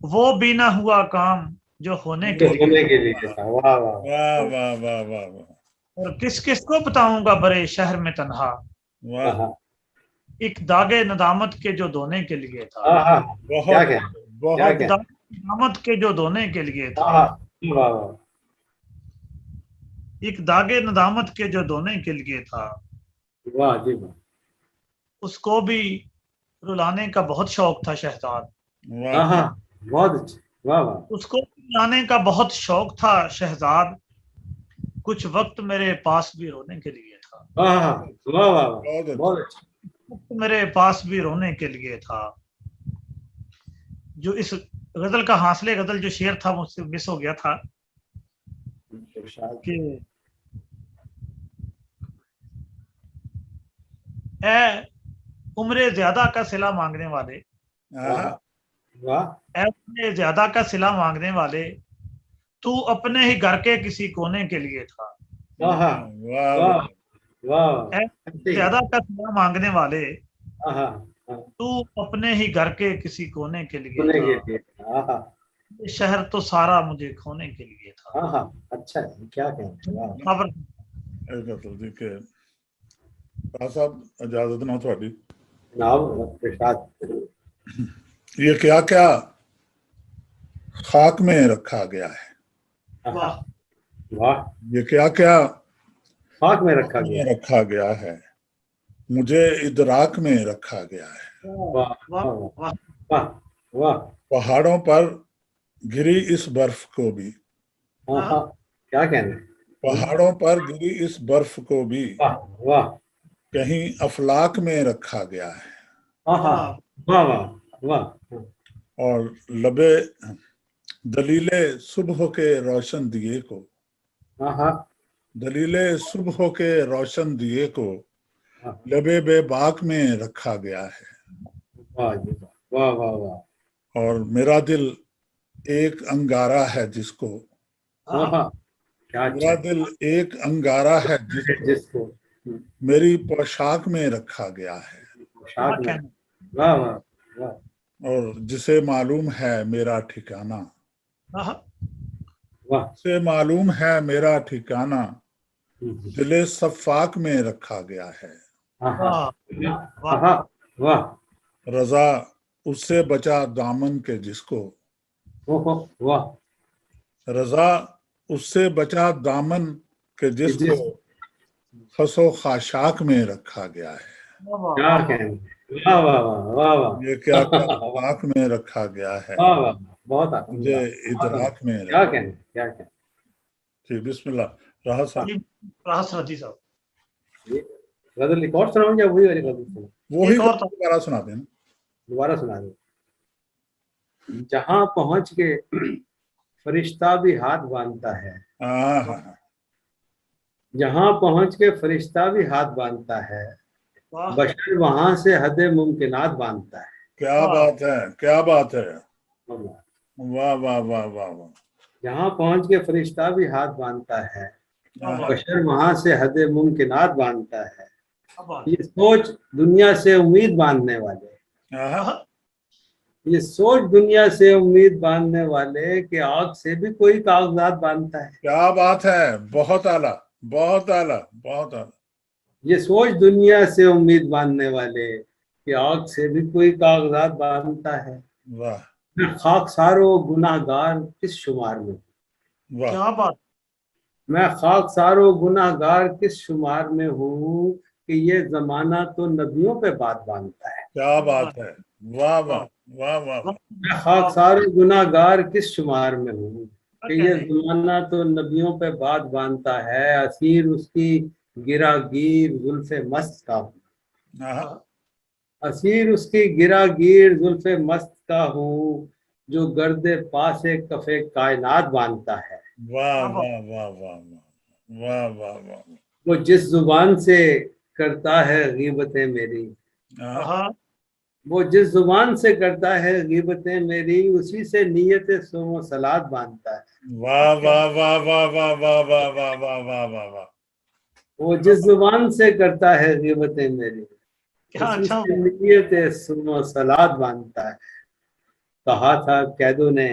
वो भी ना हुआ काम जो होने के जो लिए होने था, के लिए था। वाह वाह वाह वाह वाह वाह वाह और किस किस को बताऊंगा बड़े शहर में तन्हा, वाह, वाह। एक दागे नदामत के जो धोने के लिए था, हाँ हाँ, क्या बहुत कहना, क्या बहुत एक कहना। दागे नदामत के जो धोने के लिए हाँ था, हाँ, वाह वाह। एक दागे नदामत के जो धोने के लिए था, वाह जी वाह। उसको भी रुलाने का बहुत शौक था शहजाद, वाह हाँ हाँ, बहुत अच्छे, वाह वाह। उसको रुलाने का बहुत शौक था शहजाद, कुछ वक्त मेरे पास भी रोने के लिए था, हाँ हाँ, वाह वाह वाह, बहुत अच्छा। बहुत अच्छा। वक्त मेरे पास भी रोने के लिए था। जो इस गजल का हासिले गजल जो शेर था मुझसे मिस हो गया था, इरशाद। कि ए उम्र ज्यादा का सिला मांगने वाले, वाह वाह ए उम्र ज्यादा का सिला मांगने वाले, तू अपने ही घर के किसी कोने के लिए था। वाह वाह वाह वाह। ए ज्यादा का सिला मांगने वाले, तू अपने ही घर के किसी कोने के लिए था। ये शहर तो सारा मुझे खोने के लिए था। अच्छा है, क्या कहना। खबर जी के साहब इजाजत ना थोड़ी, जनाब इरशाद। ये क्या क्या खाक में रखा गया है, वाह वाह। ये क्या क्या खाक में रखा गया है, मुझे इदराक में रखा गया है। वाह वाह वाह वाह वाह। पहाड़ों पर गिरी इस बर्फ को भी, क्या कहना। पहाड़ों पर गिरी इस बर्फ को भी वाह वाह कहीं अफलाक में रखा गया है। वाह वाह वाह। और लबे दलीले सुबह के रोशन दिए को, दलीले सुबह के रोशन दिए को लबे बेबाक में रखा गया है। वाह वाह वाह वाह। और मेरा दिल एक अंगारा है जिसको, मेरा दिल एक अंगारा है जिसको मेरी पोशाक में रखा गया है। वाह वाह वाह। और जिसे मालूम है मेरा ठिकाना, जिसे मालूम है मेरा ठिकाना दिले सफाक में रखा गया है। वाह। रजा उससे बचा दामन के जिसको, वाह। रजा उससे बचा दामन के जिसको खसो खाशाक में रखा गया है। क्या कहना। वाह वाह वाह वाह। ये क्या क्या खाक में रखा गया है, बहुत मुझे इदराक में क्या कहना क्या कहना। जी बिस्मिल्लाह। राहत साहब रजी साहब, गजल एक और सुनाऊं या वही वाली गजल सुनाऊं? वही दोबारा सुना देना। दोबारा सुना दो। जहां पहुंच के फरिश्ता भी हाथ बांधता है, जहां पहुंच के फरिश्ता भी हाथ बांधता है, बशर वहां से हदे मुमकिनात बांधता है। क्या बात है, क्या बात है। वाह वाह वाह वाह वाह। जहां पहुंच के फरिश्ता भी हाथ बांधता है, बशर वहां से हदे मुमकिनात बांधता है। ये सोच दुनिया से उम्मीद बांधने वाले, ये सोच दुनिया से उम्मीद बांधने वाले कि आग से भी कोई कागजात बांधता है। क्या बात है, बहुत आला बहुत आला बहुत आला। ये सोच दुनिया से उम्मीद बांधने वाले कि आग से भी कोई कागजात बांधता है। वाह। मैं खाकसारो गुनाहगार किस शुमार में, वाह। क्या बात। मैं खाकसारो गुनाहगार किस शुमार में हूँ कि ये जमाना तो नबियों पे बात बांधता है। क्या बात है। वाह वाह वाह वाह। मैं खाकसारो गुनाहगार किस शुमार में हूँ कि ये जमाना तो नबियों पे बात बांधता है। असीर उसकी गिरागीर जुल्फे मस्त का हूँ, असीर उसकी गिरागीर जुल्फे मस्त का हूँ जो गर्दे पासे कफे कायनात बांधता है। वाह वाह वाह वाह वाह वाह वाह। वो जिस जुबान से करता है गीबतें मेरी, वो जिस जुबान से करता है गीबतें मेरी, उसी से नीयत सोम सलात बांधता है। वाह वाह वाह वाह वाह वाह वाह वाह वाह वाह वाह वाह। वो जिस जुबान से करता है गीबतें मेरी, क्या उसी अच्छा। से नीयत सोम सलात बांधता है। कहा था कैदों ने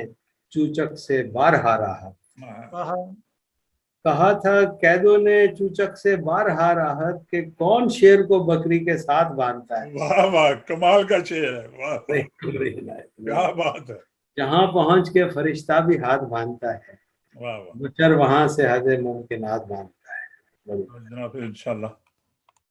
चूचक से बारहा राहत, कहा था कैदों ने चूचक से बारहा राहत के कौन शेर को बकरी के साथ बांधता है। वाह वाह, कमाल का शेर है। वाह क्या बात है। जहां पहुंच के फरिश्ता भी हाथ बांधता है, वाह वाह। बशर वहां से हदे मुमकिनात बांधता है। जनाब इंशाल्लाह